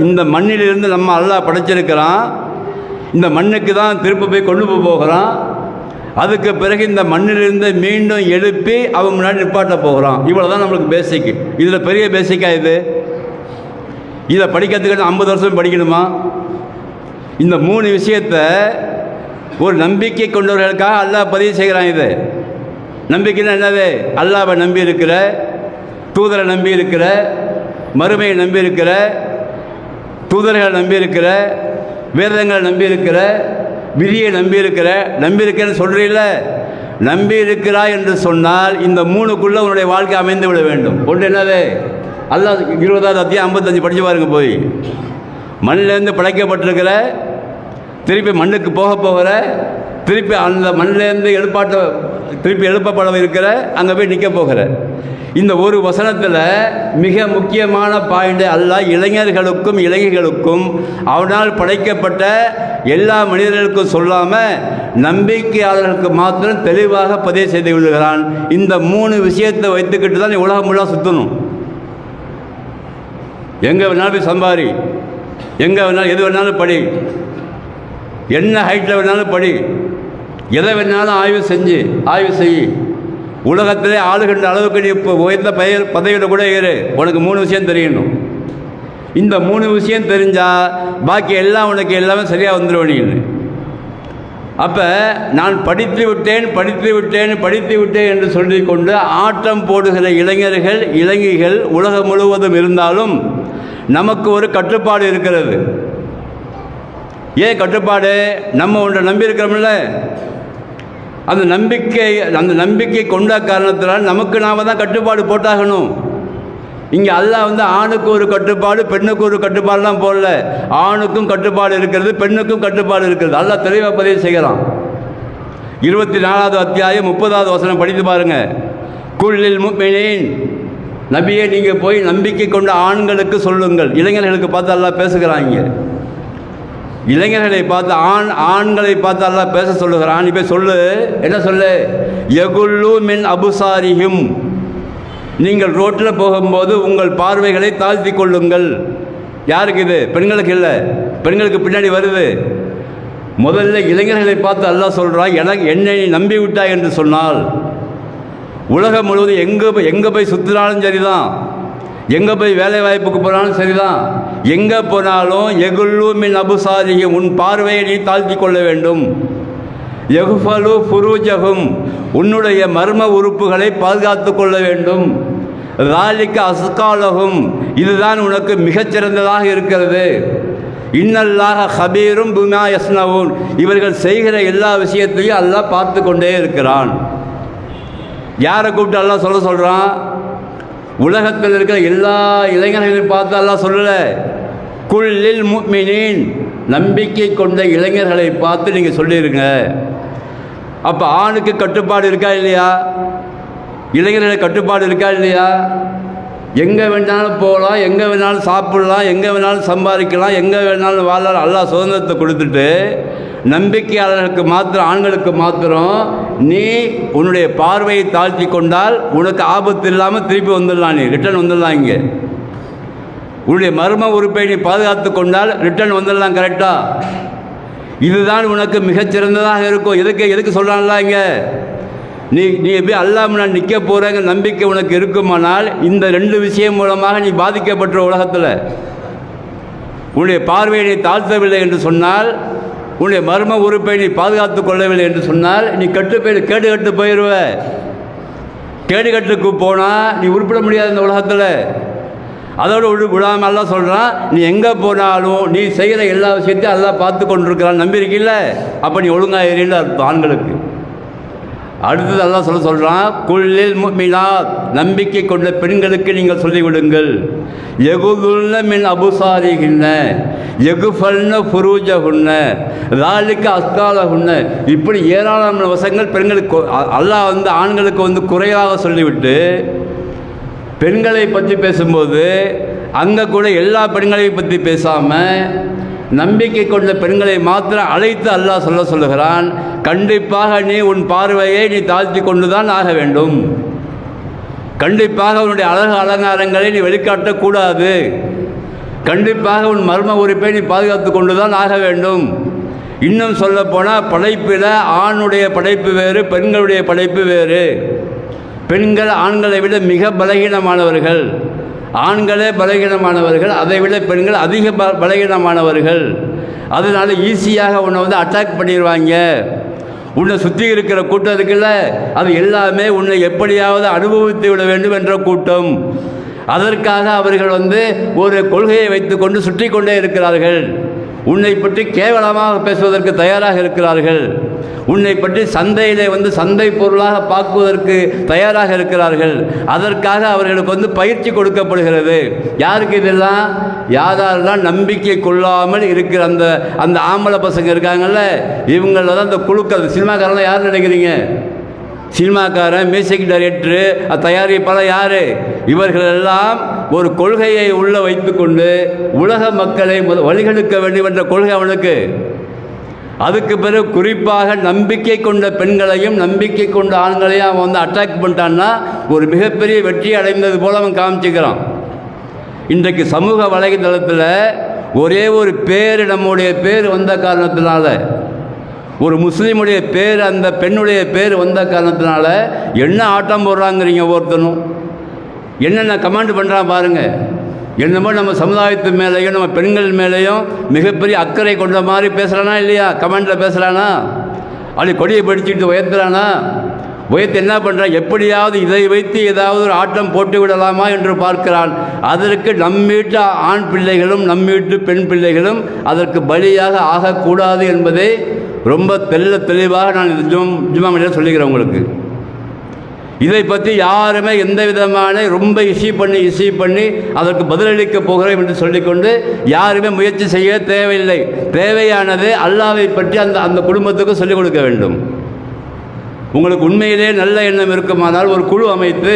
இந்த மண்ணிலிருந்து நம்ம அல்லாஹ் படைச்சிருக்கிறான். இந்த மண்ணுக்கு தான் திருப்ப போய் கொண்டு போகிறான். அதுக்கு பிறகு இந்த மண்ணிலிருந்து மீண்டும் எழுப்பி அவன் முன்னாடி நிப்பாட்ட போகிறான். இவ்வளோ தான் நம்மளுக்கு பேசிக். இதில் பெரிய பேசிக்காக இது. இதை படிக்கிறதுக்கு 50 வருஷம் படிக்கணுமா? இந்த 3 விஷயத்தை ஒரு நம்பிக்கை கொண்டவர்களுக்காக அல்லாஹ் பதிவு செய்கிறான். இது நம்பிக்கைன்னா என்னது? அல்லாஹ்வை நம்பி இருக்கிற, தூதரை நம்பி இருக்கிற, மறுமையை நம்பி இருக்கிற, தூதர்களை நம்பி இருக்கிற, வேதங்களை நம்பி இருக்கிற, விதியை நம்பி இருக்கிறேன்னு சொல்கிறீல்ல. நம்பி இருக்கிறாய் என்று சொன்னால் இந்த 3க்குள்ளே உன்னுடைய வாழ்க்கை அமைந்து விட வேண்டும். ஒன்று என்னது? அல்லாஹ் 20வது அத்தியாயம் 55 படித்து பாருங்க. போய் மண்ணிலேருந்து படைக்கப்பட்டிருக்கிற, திருப்பி மண்ணுக்கு போகிற, திருப்பி அந்த மண்ணிலேருந்து திருப்பி எழுப்பப்பட இருக்கிற, அங்கே போய் நிற்க போகிற. இந்த ஒரு வசனத்தில் மிக முக்கியமான பாயிண்ட் அல்லாஹ் இளைஞர்களுக்கும் இளைஞர்களுக்கும் அவனால் படைக்கப்பட்ட எல்லா மனிதர்களுக்கும் சொல்லாமல் நம்பிக்கையாளர்களுக்கு மாத்திரம் தெளிவாக பதிவு செய்து விடுகிறான். இந்த 3 விஷயத்தை வைத்துக்கிட்டு தான் உலகம் முழுவதும் சுற்றணும். எங்கே வேணாலும் போய் சம்பாரி, எங்கே வேணாலும் எது வேணாலும் படி, என்ன ஹைட்டில் வேணாலும் படி, எதை வேணாலும் ஆய்வு செய். உலகத்திலே ஆளுகின்ற அளவுக்கு நீ இப்போ உயர்ந்த பதவியில் கூட ஏறு. உனக்கு 3 விஷயம் தெரியணும். இந்த 3 விஷயம் தெரிஞ்சால் பாக்கி எல்லாம் உனக்கு எல்லாமே சரியாக வந்துடுவீங்க. அப்போ நான் படித்து விட்டேன் என்று சொல்லிக்கொண்டு ஆட்டம் போடுகிற இளைஞர்கள் இளைஞிகள் உலகம் முழுவதும் இருந்தாலும் நமக்கு ஒரு கட்டுப்பாடு இருக்கிறது. ஏன் கட்டுப்பாடு? நம்ம ஒன்றை நம்பி இருக்கிறோம்ல, அந்த நம்பிக்கை கொண்ட காரணத்தினால் நமக்கு நாம் தான் கட்டுப்பாடு போட்டாகணும். இங்கே அல்லாஹ் ஆணுக்கு ஒரு கட்டுப்பாடு, பெண்ணுக்கு ஒரு கட்டுப்பாடுலாம் போடல. ஆணுக்கும் கட்டுப்பாடு இருக்கிறது, பெண்ணுக்கும் கட்டுப்பாடு இருக்கிறது. அல்லாஹ் தெளிவாக பதிவு செய்கிறான். 24வது அத்தியாயம் 30வது வசனம் படித்து பாருங்க. குல்லில் முஃமினீன், நபியே நீங்கள் போய் நம்பிக்கை கொண்ட ஆண்களுக்கு சொல்லுங்கள். இளைஞர்களுக்கு பார்த்து அல்லாஹ் பேசுகிறாங்க. இளைஞர்களை பார்த்து ஆண்களை பார்த்து அல்லாஹ் பேச சொல்லுகிறான். இப்போ சொல்லு, என்ன சொல்லு? யகுல்லு மின் அபுசாரிஹிம், நீங்கள் ரோட்டில் போகும்போது உங்கள் பார்வைகளை தாழ்த்தி கொள்ளுங்கள். யாருக்கு இது? பெண்களுக்கு இல்லை, பெண்களுக்கு பின்னாடி வருது. முதல்ல இளைஞர்களை பார்த்து அல்லாஹ் சொல்கிறான், என்னை நம்பி விட்டாய் என்று சொன்னால் உலகம் முழுவதும் எங்கே போய் சுற்றினாலும் சரிதான், எங்கே போய் வேலை வாய்ப்புக்கு போனாலும் சரிதான், எங்கே போனாலும் எகுல்லு மின் அபுசாரிஹிம், உன் பார்வையை நீ தாழ்த்தி கொள்ள வேண்டும். யகுஃபலு ஃபுரூஜஹும், உன்னுடைய மர்ம உறுப்புகளை பாதுகாத்து கொள்ள வேண்டும். ராலிக்க அஸ்காலஹும், இதுதான் உனக்கு மிகச்சிறந்ததாக இருக்கிறது. இன்னல்லாஹ ஹபீரும் பிமா யஸ்னவூன், இவர்கள் செய்கிற எல்லா விஷயத்தையும் அல்லாஹ் பார்த்து கொண்டே இருக்கிறான். யாரை கூப்பிட்டு அல்லாஹ் சொல்கிறான்? உலகத்தில் இருக்கிற எல்லா இளைஞர்களையும் பார்த்து அல்லாஹ் சொல்லலை. குல்லில் முஃமினீன், நம்பிக்கை கொண்ட இளைஞர்களை பார்த்து நீங்கள் சொல்லிடுங்க. அப்போ ஆணுக்கு கட்டுப்பாடு இருக்கா இல்லையா? இளைஞர்களுக்கு கட்டுப்பாடு இருக்கா இல்லையா? எங்கே வேணாலும் போகலாம், எங்கே வேணாலும் சாப்பிடலாம், எங்கே வேணாலும் சம்பாதிக்கலாம், எங்கே வேணாலும் வாழலாம். அல்லாஹ் சுதந்திரத்தை கொடுத்துட்டு நம்பிக்கையாளர்களுக்கு மாத்திரம், ஆண்களுக்கு மாத்திரம் நீ உன்னுடைய பார்வையை தாழ்த்தி கொண்டால் உனக்கு ஆபத்து இல்லாமல் திருப்பி வந்துடலாம், நீ ரிட்டர்ன் வந்துடலாம். இங்கே உன்னுடைய மர்ம உறுப்பை நீ பாதுகாத்து கொண்டால் ரிட்டர்ன் வந்துடலாம். கரெக்டாக இதுதான் உனக்கு மிகச்சிறந்ததாக இருக்கும். எதுக்கு சொல்கிறான்ல இங்கே, நீ எப்படி அல்லாஹ் முன்னாடி நிற்க போகிறங்க நம்பிக்கை உனக்கு இருக்குமானால் இந்த 2 விஷயம் மூலமாக நீ பாதிக்கப்பட்ட உலகத்தில் உன்னுடைய பார்வையை நீ தாழ்த்தவில்லை என்று சொன்னால், உன்னுடைய மர்ம உறுப்பை நீ பாதுகாத்து கொள்ளவில்லை என்று சொன்னால் நீ கேடு போயிடுவ. கேடுகட்டுக்கு போனால் நீ உருப்பிட முடியாது இந்த உலகத்தில். அதோடு விடாமல் எல்லாம் சொல்கிறான், நீ எங்கே போனாலும் நீ செய்கிற எல்லா விஷயத்தையும் எல்லாம் பார்த்து கொண்டிருக்கிறான், நம்பியிருக்கில்ல, அப்போ நீ ஒழுங்காக ஏறின்னு அர்த்தம் ஆண்களுக்கு. அடுத்தது எல்லாம் சொல்கிறான், குல்லில் முஃமினாத், நம்பிக்கை கொண்ட பெண்களுக்கு நீங்கள் சொல்லிவிடுங்கள், யகுதுல்ன மின் அபுசாரிகின்ன யகுஃபல்ன ஃபுரூஜகுன்ன ராலிக்க அஸ்காலகுன்ன, இப்படி ஏராளமான வசங்கள் பெண்களுக்கு அல்லாஹ் ஆண்களுக்கு குறையாக சொல்லிவிட்டு பெண்களை பற்றி பேசும்போது அங்கே கூட எல்லா பெண்களையும் பற்றி பேசாமல் நம்பிக்கை கொண்ட பெண்களை மாத்திரம் அழைத்து அல்லாஹ் சொல்லுகிறான், கண்டிப்பாக நீ உன் பார்வையை நீ தாழ்த்தி கொண்டு தான் ஆக வேண்டும், கண்டிப்பாக உன்னுடைய அழகு அலங்காரங்களை நீ வெளிக்காட்டக்கூடாது, கண்டிப்பாக உன் மர்ம உறுப்பை நீ பாதுகாத்து கொண்டு தான் ஆக வேண்டும். இன்னும் சொல்லப்போனால் படைப்பில் ஆணுடைய படைப்பு வேறு, பெண்களுடைய படைப்பு வேறு. பெண்கள் ஆண்களை விட மிக பலகீனமானவர்கள், ஆண்களே பலகீனமானவர்கள், அதை விட பெண்கள் அதிக பலகீனமானவர்கள். அதனால் ஈஸியாக உன்னை அட்டாக் பண்ணிடுவாங்க. உன்னை சுற்றி இருக்கிற கூட்டம் இருக்குல்ல, அது எல்லாமே உன்னை எப்படியாவது அனுபவித்து விட வேண்டும் என்ற கூட்டம். அதற்காக அவர்கள் ஒரு கொள்கையை வைத்து கொண்டு சுற்றி கொண்டே இருக்கிறார்கள். உன்னை பற்றி கேவலமாக பேசுவதற்கு தயாராக இருக்கிறார்கள். உன்னை பற்றி சந்தையிலே சந்தை பொருளாக பார்க்குவதற்கு தயாராக இருக்கிறார்கள். அதற்காக அவர்களுக்கு பயிற்சி கொடுக்கப்படுகிறது. யாருக்கு இதெல்லாம்? யாரெல்லாம் நம்பிக்கை கொள்ளாமல் இருக்கிற அந்த ஆம்பளை பசங்க இருக்காங்கல்ல, இவங்கள தான் அந்த குழுக்கள். சினிமாக்காரெல்லாம் யார் நினைக்கிறீங்க? சினிமாக்காரன், மியூசிக் டைரக்டரு, தயாரிப்பாளர் யார்? இவர்களெல்லாம் ஒரு கொள்கையை உள்ள வைத்து கொண்டு உலக மக்களை வழிகெடுக்க வேண்டும் என்ற கொள்கை அவனுக்கு. அதுக்கு பிறகு குறிப்பாக நம்பிக்கை கொண்ட பெண்களையும் நம்பிக்கை கொண்ட ஆண்களையும் அவன் அட்டாக் பண்ணிட்டான்னா ஒரு மிகப்பெரிய வெற்றி அடைந்தது போல் அவன் காமிச்சுக்கிறான். இன்றைக்கு சமூக வலைதளத்தில் ஒரே ஒரு பேர், நம்முடைய பேர் வந்த காரணத்தினால, ஒரு முஸ்லீமுடைய பேர், அந்த பெண்ணுடைய பேர் வந்த காரணத்தினால என்ன ஆட்டம் போடுறாங்கிறீங்க. ஒவ்வொருத்தனும் என்னென்ன கமெண்ட் பண்ணுறான் பாருங்கள். என்னமோ நம்ம சமுதாயத்து மேலேயும் நம்ம பெண்கள் மேலேயும் மிகப்பெரிய அக்கறை கொண்ட மாதிரி பேசுகிறானா இல்லையா? கமெண்டில் பேசுகிறானா? அப்படி கொடியை படிச்சுட்டு உயர்த்துறானா? உயர்த்து என்ன பண்ணுறான்? எப்படியாவது இதை வைத்து ஏதாவது ஒரு ஆட்டம் போட்டு விடலாமா என்று பார்க்கிறான். அதற்கு நம் வீட்டு ஆண் பிள்ளைகளும் நம் வீட்டு பெண் பிள்ளைகளும் அதற்கு பலியாக ஆகக்கூடாது என்பதை ரொம்ப தெளிவாக நான் ஜும்மாவில் சொல்லிக்கிறேன் உங்களுக்கு. இதை பற்றி யாருமே எந்த விதமான ரொம்ப இஷ்யூ பண்ணி அதற்கு பதிலளிக்க போகிறோம் என்று சொல்லிக்கொண்டு யாருமே முயற்சி செய்ய தேவையில்லை. தேவையானது அல்லாஹ்வை பற்றி அந்த குடும்பத்துக்கு சொல்லிக் கொடுக்க வேண்டும். உங்களுக்கு உண்மையிலே நல்ல எண்ணம் இருக்குமானால் ஒரு குழு அமைத்து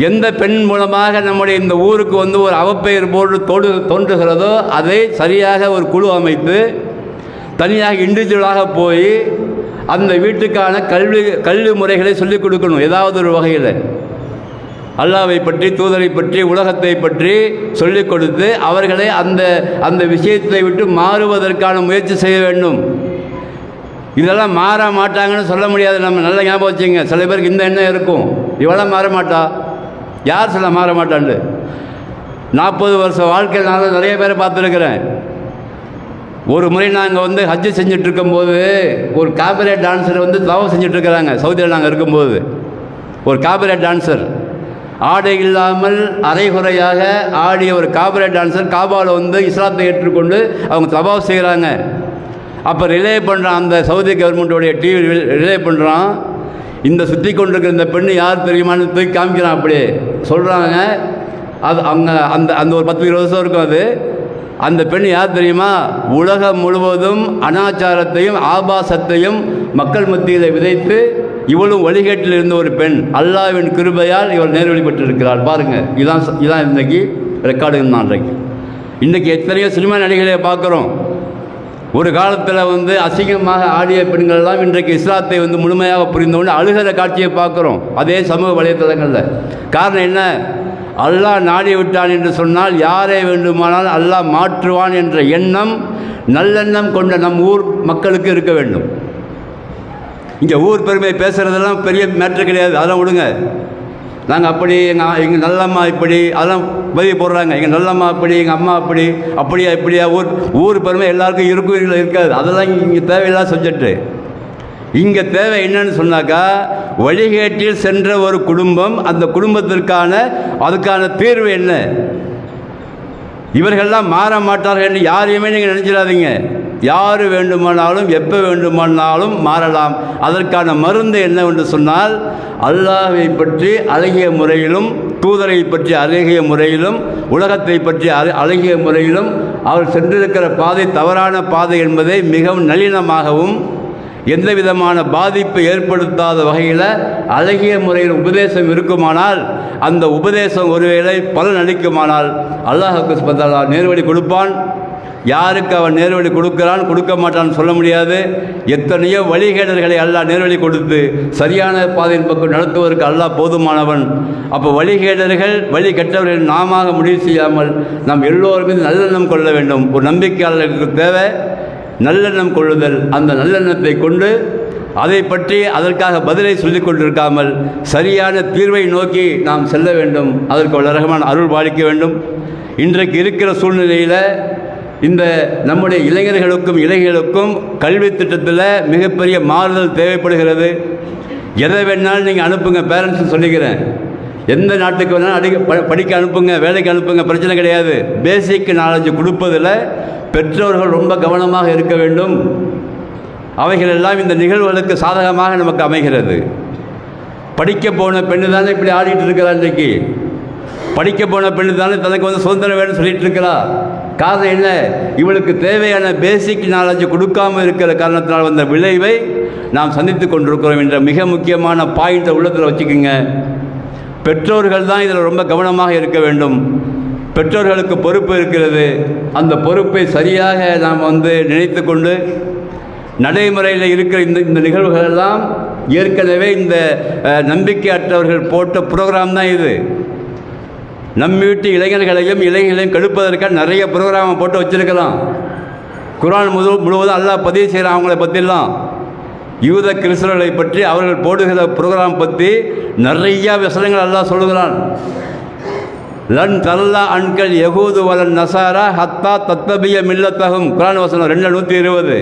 எந்த பெண் மூலமாக நம்முடைய இந்த ஊருக்கு ஒரு அவப்பெயர் போட்டு தோன்றுகிறதோ அதை சரியாக ஒரு குழு அமைத்து தனியாக இண்டிவிஜுவலாக போய் அந்த வீட்டுக்கான கல்வி முறைகளை சொல்லிக் கொடுக்கணும். ஏதாவது ஒரு வகையில் அல்லாஹ்வை பற்றி, தூதரை பற்றி, உலகத்தை பற்றி சொல்லிக் கொடுத்து அவர்களை அந்த விஷயத்தை விட்டு மாறுவதற்கான முயற்சி செய்ய வேண்டும். இதெல்லாம் மாற மாட்டாங்கன்னு சொல்ல முடியாது. நம்ம நல்லா ஞாபகம் வச்சுங்க. சில பேருக்கு இந்த எண்ணம் இருக்கும், இவெல்லாம் மாற மாட்டா. யார் சொல்ல மாற மாட்டான்னு? 40 வருஷ வாழ்க்கையில் நான் நிறைய பேரை பார்த்துருக்குறேன். ஒரு முறை நாங்கள் ஹஜ்ஜு செஞ்சிட்ருக்கும்போது ஒரு காபரேட் டான்ஸர் தவம் செஞ்சிட்ருக்கிறாங்க. சவுதியில் நாங்கள் இருக்கும்போது ஒரு காபரேட் டான்ஸர், ஆடை இல்லாமல் அரைகுறையாக ஆடிய ஒரு காபரேட் டான்ஸர் காபாவில் இஸ்லாத்தை ஏற்றுக்கொண்டு அவங்க தவாஃப் செய்கிறாங்க. அப்போ ரிலே பண்ணுறான், அந்த சவுதி கவர்மெண்ட்டோடைய டிவி ரிலே பண்ணுறான், இந்த சுற்றி கொண்டிருக்கிற இந்த பெண்ணு யார் தெரியுமான்னு தூக்கி காமிக்கிறான். அப்படியே சொல்கிறாங்க. அது அங்கே அந்த ஒரு 10-20 வருஷம் இருக்கும். அது அந்த பெண் யார் தெரியுமா? உலகம் முழுவதும் அனாச்சாரத்தையும் ஆபாசத்தையும் மக்கள் மத்தியில் விதைத்து இவளும் வழிகேட்டில் இருந்த ஒரு பெண். அல்லாஹ்வின் கிருபையால் இவள் நேர்வழிப்பட்டிருக்கிறாள். பாருங்கள், இதான் இன்றைக்கி ரெக்கார்டு தான். இன்றைக்கி எத்தனையோ சினிமா நடிகைகளை பார்க்குறோம். ஒரு காலத்தில் அசிங்கமாக ஆடிய பெண்கள்லாம் இன்றைக்கு இஸ்லாத்தை முழுமையாக புரிந்தவுடனே அழுகிற காட்சியை பார்க்குறோம் அதே சமூக வலைத்தளங்களில். காரணம் என்ன? அல்லாஹ் நாடி விட்டான் என்று சொன்னால் யாரை வேண்டுமானால் அல்லாஹ் மாற்றுவான் என்ற எண்ணம், நல்லெண்ணம் கொண்ட நம் ஊர் மக்களுக்கு இருக்க வேண்டும். இங்கே ஊர் பெருமை பேசுகிறதெல்லாம் பெரிய மேட்ரு கிடையாது, அதெல்லாம் விடுங்க. நாங்கள் அப்படி, எங்கள் நல்லம்மா இப்படி, அதெல்லாம் பதிவு போடுறாங்க. எங்கள் நல்லம்மா அப்படி, எங்கள் அம்மா அப்படியா இப்படியா. ஊர் பெருமை எல்லாருக்கும் இருக்கும், இருக்காது. அதெல்லாம் இங்கே தேவையில்லாத சப்ஜெக்டு. இங்கே தேவை என்னன்னு சொன்னாக்கா, வழிகேட்டில் சென்ற ஒரு குடும்பம், அந்த குடும்பத்திற்கான அதுக்கான தீர்வு என்ன? இவர்கள்லாம் மாற மாட்டார்கள் என்று யாரையுமே நீங்கள் நினைச்சிடாதீங்க. யார் வேண்டுமானாலும் எப்போ வேண்டுமானாலும் மாறலாம். அதற்கான மருந்து என்னவென்று சொன்னால், அல்லாஹ்வை பற்றி அழகிய முறையிலும், தூதரை பற்றி அழகிய முறையிலும், உலகத்தை பற்றி அழகிய முறையிலும் அவர் சென்றிருக்கிற பாதை தவறான பாதை என்பதை மிகவும் நளினமாகவும் எந்த விதமான பாதிப்பை ஏற்படுத்தாத வகையில் அழகிய முறையில் உபதேசம் இருக்குமானால், அந்த உபதேசம் ஒருவேளை பலன் அளிக்குமானால் அல்லாஹ் சுப்ஹானஹு நேர்வழி கொடுப்பான். யாருக்கு அவன் நேர்வழி கொடுக்கிறான் கொடுக்க மாட்டான்னு சொல்ல முடியாது. எத்தனையோ வழிகேடர்களை அல்லாஹ் நேர்வழி கொடுத்து சரியான பாதையின் பக்கம் நடத்துவதற்கு அல்லாஹ் போதுமானவன். அப்போ வழிகேடர்கள் வழி கெட்டவர்கள் நாம முடிவு செய்யாமல் நாம் எல்லோருமே நல்லெண்ணம் கொள்ள வேண்டும். ஒரு நம்பிக்கையாளர்களுக்கு தேவை நல்லெண்ணம் கொள்ளுதல். அந்த நல்லெண்ணத்தை கொண்டு அதை பற்றி அதற்காக பதிலை சொல்லிக் கொண்டிருக்காமல் சரியான தீர்வை நோக்கி நாம் செல்ல வேண்டும். அதற்கு வல்ல ரஹ்மான் அருள் பாலிக்க வேண்டும். இன்றைக்கு இருக்கிற சூழ்நிலையில் இந்த நம்முடைய இளைஞர்களுக்கும் இளைஞர்களுக்கும் கல்வி திட்டத்தில் மிகப்பெரிய மாறுதல் தேவைப்படுகிறது. எதை வேணாலும் நீங்கள் அனுப்புங்க, பேரண்ட்ஸுக்கு சொல்லிக்கிறேன். எந்த நாட்டுக்கு வேணாலும் படிக்க அனுப்புங்க, வேலைக்கு அனுப்புங்க, பிரச்சனை கிடையாது. பேசிக் நாலேஜ் கொடுப்பதில் பெற்றோர்கள் ரொம்ப கவனமாக இருக்க வேண்டும். அவைகள் எல்லாம் இந்த நிகழ்வுகளுக்கு சாதகமாக நமக்கு அமைகிறது. படிக்க போன பெண்ணு தானே இப்படி ஆடிட்டு இருக்கிறா. இன்றைக்கு படிக்க போன பெண்ணு தானே தனக்கு சுதந்திரம் வேணும்னு சொல்லிட்டு இருக்கிறா. காரணம் என்ன? இவளுக்கு தேவையான பேசிக் நாலேஜ் கொடுக்காமல் இருக்கிற காரணத்தினால் வந்த விளைவை நாம் சந்தித்து கொண்டிருக்கிறோம் என்ற மிக முக்கியமான பாயிண்ட்டை உள்ளத்தில் வச்சுக்கோங்க. பெற்றோர்கள் தான் இதில் ரொம்ப கவனமாக இருக்க வேண்டும். பெற்றோர்களுக்கு பொறுப்பு இருக்கிறது. அந்த பொறுப்பை சரியாக நாம் நினைத்து கொண்டு நடைமுறையில் இருக்கிற இந்த நிகழ்வுகளெல்லாம் ஏற்கனவே இந்த நம்பிக்கையற்றவர்கள் போட்ட ப்ரோக்ராம் தான் இது. நம் வீட்டு இளைஞர்களையும் கெடுப்பதற்காக நிறைய ப்ரோக்ராமை போட்டு வச்சிருக்கலாம். குர்ஆன் முழுவதும் அல்லாஹ் பதிவு செய்கிறான். அவங்கள பற்றிலாம், யூத கிறிஸ்தவர்களை பற்றி அவர்கள் போடுகிற ப்ரோக்ராம் பற்றி நிறையா விஷயங்கள் அல்லாஹ் சொல்லுகிறான். லன் தல்லா அன்கல் யகூது வலன் நசாரா ஹத்தா தத்தபிய மில்லத்தகும். குர்ஆன் வசனம் 2:120.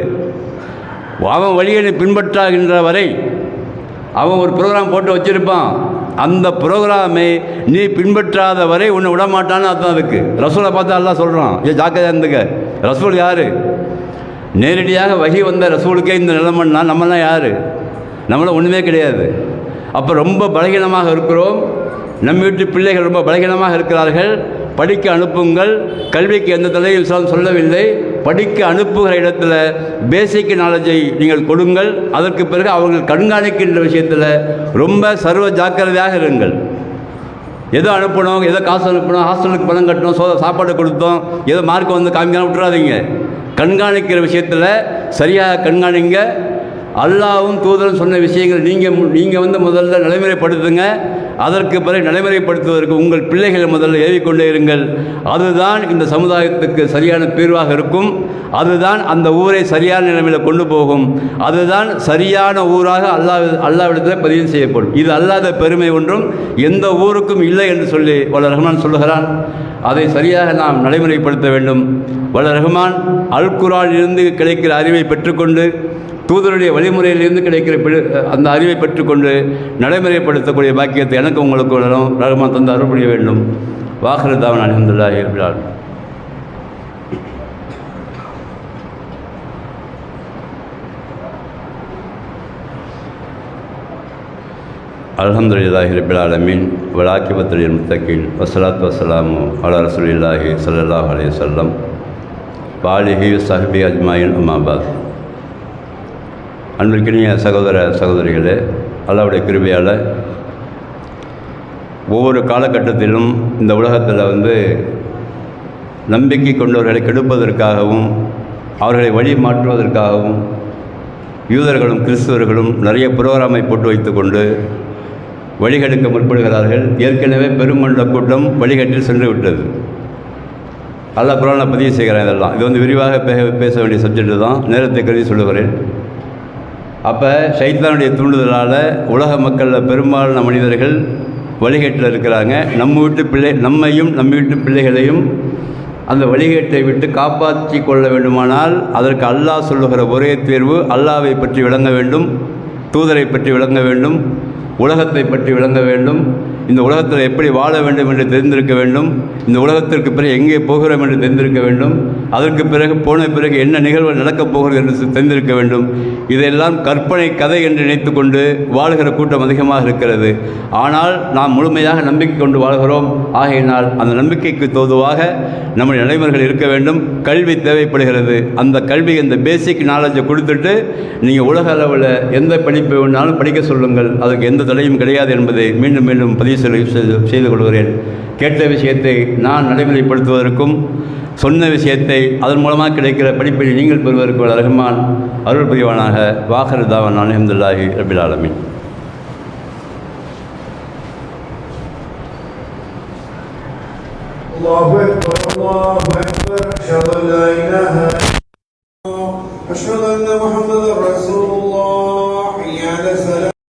அவன் வழியை பின்பற்றாகின்ற வரை அவன் ஒரு ப்ரோக்ராம் போட்டு வச்சுருப்பான். அந்த ப்ரோக்ராமை நீ பின்பற்றாத வரை உன்னை விடமாட்டான்னு அர்த்தம். அதுக்கு ரசூலை பார்த்து அல்லாஹ் சொல்கிறான், ஜாக்கிரதையா இருந்துக்க. ரசூல் யார்? நேரடியாக வஹி வந்த ரசூலுக்கே இந்த நிலைமைன்னா நம்மளாம் யார்? நம்மளாம் ஒன்றுமே கிடையாது. அப்போ ரொம்ப பலகீனமாக இருக்கிறோம். நம் வீட்டு பிள்ளைகள் ரொம்ப பலகீனமாக இருக்கிறார்கள். படிக்க அனுப்புங்கள். கல்விக்கு எந்த தலையும் சொல்லவில்லை. படிக்க அனுப்புகிற இடத்துல பேசிக் நாலேஜை நீங்கள் கொடுங்கள். அதற்கு பிறகு அவர்கள் கண்காணிக்கின்ற விஷயத்தில் ரொம்ப சர்வ ஜாக்கிரதையாக இருங்கள். எதோ அனுப்பணும், எதோ காசு அனுப்பணும், ஹாஸ்டலுக்கு பணம் கட்டணும், சாப்பாடு கொடுத்தோம், ஏதோ மார்க் காமிக்காம விட்டுறாதீங்க. கண்காணிக்கிற விஷயத்தில் சரியாக கண்காணிங்க. அல்லாஹ்வும் தூதரும் சொன்ன விஷயங்கள் நீங்கள் முதல்ல நடைமுறைப்படுத்துங்க. அதற்கு பிறகு நடைமுறைப்படுத்துவதற்கு உங்கள் பிள்ளைகளை முதல்ல ஏவிக்கொண்டே இருங்கள். அதுதான் இந்த சமுதாயத்துக்கு சரியான தீர்வாக இருக்கும். அதுதான் அந்த ஊரை சரியான நிலைமையில் கொண்டு போகும். அதுதான் சரியான ஊராக அல்லாஹ்விடத்தில் பதிவு செய்யப்படும். இது அல்லாத பெருமை ஒன்றும் எந்த ஊருக்கும் இல்லை என்று சொல்லி வல்ல ரஹ்மான் சொல்லுகிறான். அதை சரியாக நாம் நடைமுறைப்படுத்த வேண்டும். வல்ல ரஹ்மான் அல் குர்ஆனிலிருந்து கிடைக்கிற அறிவை பெற்றுக்கொண்டு, தூதருடைய வழிமுறையிலிருந்து கிடைக்கிற அந்த அறிவை பெற்றுக்கொண்டு நடைமுறைப்படுத்தக்கூடிய பாக்கியத்தை எனக்கு உங்களுக்கு வளரும் ரஹ்மான் தந்து அருள் புரிய வேண்டும். வாஹிரு தாவனா அல்ஹம்துலில்லாஹி ரப்பில் ஆலமீன். அல்ஹம்துலில்லாஹி ரப்பில் ஆலமீன் வல் ஆகிபத்து லில் முத்தகீன் வஸ்ஸலாத்து வஸ்ஸலாமு அலா ரசூலில்லாஹி ஸல்லல்லாஹு அலைஹி வஸல்லம் வ ஆலிஹி வ ஸஹ்பிஹி அஜ்மாயின். அம்மா பாத். அன்பிற்கினிய சகோதர சகோதரிகளே, அல்லாஹ்வுடைய கிருபையால் ஒவ்வொரு காலகட்டத்திலும் இந்த உலகத்தில் நம்பிக்கை கொண்டவர்களை கெடுப்பதற்காகவும் அவர்களை வழி மாற்றுவதற்காகவும் யூதர்களும் கிறிஸ்தவர்களும் நிறைய புரோகிராமை போட்டு வைத்து கொண்டு வழிகெடுக்க முற்படுகிறார்கள். ஏற்கனவே பெருமண்ட கூட்டம் வழிகட்டில் சென்று விட்டது. அல்லாஹ் குர்ஆனில் பதிவு செய்கிறேன். இதெல்லாம் இது விரிவாக பேச வேண்டிய சப்ஜெக்டு தான். நேரத்தை கருதி சொல்லுகிறேன். அப்போ ஷைத்தானுடைய தூண்டுதலால் உலக மக்களில் பெரும்பாலான மனிதர்கள் வழிகேட்டில் இருக்கிறாங்க. நம்மையும் நம்ம வீட்டு பிள்ளைகளையும் அந்த வழிகேட்டை விட்டு காப்பாற்றி கொள்ள வேண்டுமானால் அதற்கு அல்லாஹ் சொல்லுகிற ஒரே தேர்வு, அல்லாஹ்வை பற்றி விளங்க வேண்டும், தூதரை பற்றி விளங்க வேண்டும், உலகத்தை பற்றி விளங்க வேண்டும், இந்த உலகத்தில் எப்படி வாழ வேண்டும் என்று தெரிந்திருக்க வேண்டும், இந்த உலகத்திற்கு பிறகு எங்கே போகிறோம் என்று தெரிந்திருக்க வேண்டும், அதற்கு பிறகு போன பிறகு என்ன நிகழ்வு நடக்கப் போகிறது என்று தெரிந்திருக்க வேண்டும். இதெல்லாம் கற்பனை கதை என்று நினைத்து கொண்டு வாழ்கிற கூட்டம் அதிகமாக இருக்கிறது. ஆனால் நாம் முழுமையாக நம்பிக்கை கொண்டு வாழ்கிறோம். ஆகையினால் அந்த நம்பிக்கைக்கு தோதுவாக நம்முடைய நடைமுறைகள் இருக்க வேண்டும். கல்வி தேவைப்படுகிறது. அந்த கல்வி, அந்த பேசிக் நாலேஜை கொடுத்துட்டு நீங்கள் உலக அளவில் எந்த படிப்பை வேணாலும் படிக்க சொல்லுங்கள், அதுக்கு எந்த தடையும் கிடையாது என்பதை மீண்டும் மீண்டும் பதிவு செய்து கொள்கிறேன். கேட்ட விஷயத்தை நான் நடைமுறைப்படுத்துவதற்கும் சொன்ன விஷயத்தை அதன் மூலமாக கிடைக்கிற படிப்பை நீங்கள் பெறுவதற்கு ரஹ்மான் அருள் புரிவானாக. வாஹிர் தாவானா அல்ஹம்துலில்லாஹி ரப்பில் ஆலமீன். அல்லாஹு அக்பர், அல்லாஹு அக்பர். அஷ்ஹது அன் லா இலாஹா இல்லல்லாஹ், அஷ்ஹது அன்ன முஹம்மதர் ரசூலுல்லாஹ். ஹய்ய அலஸ் ஸலாத்.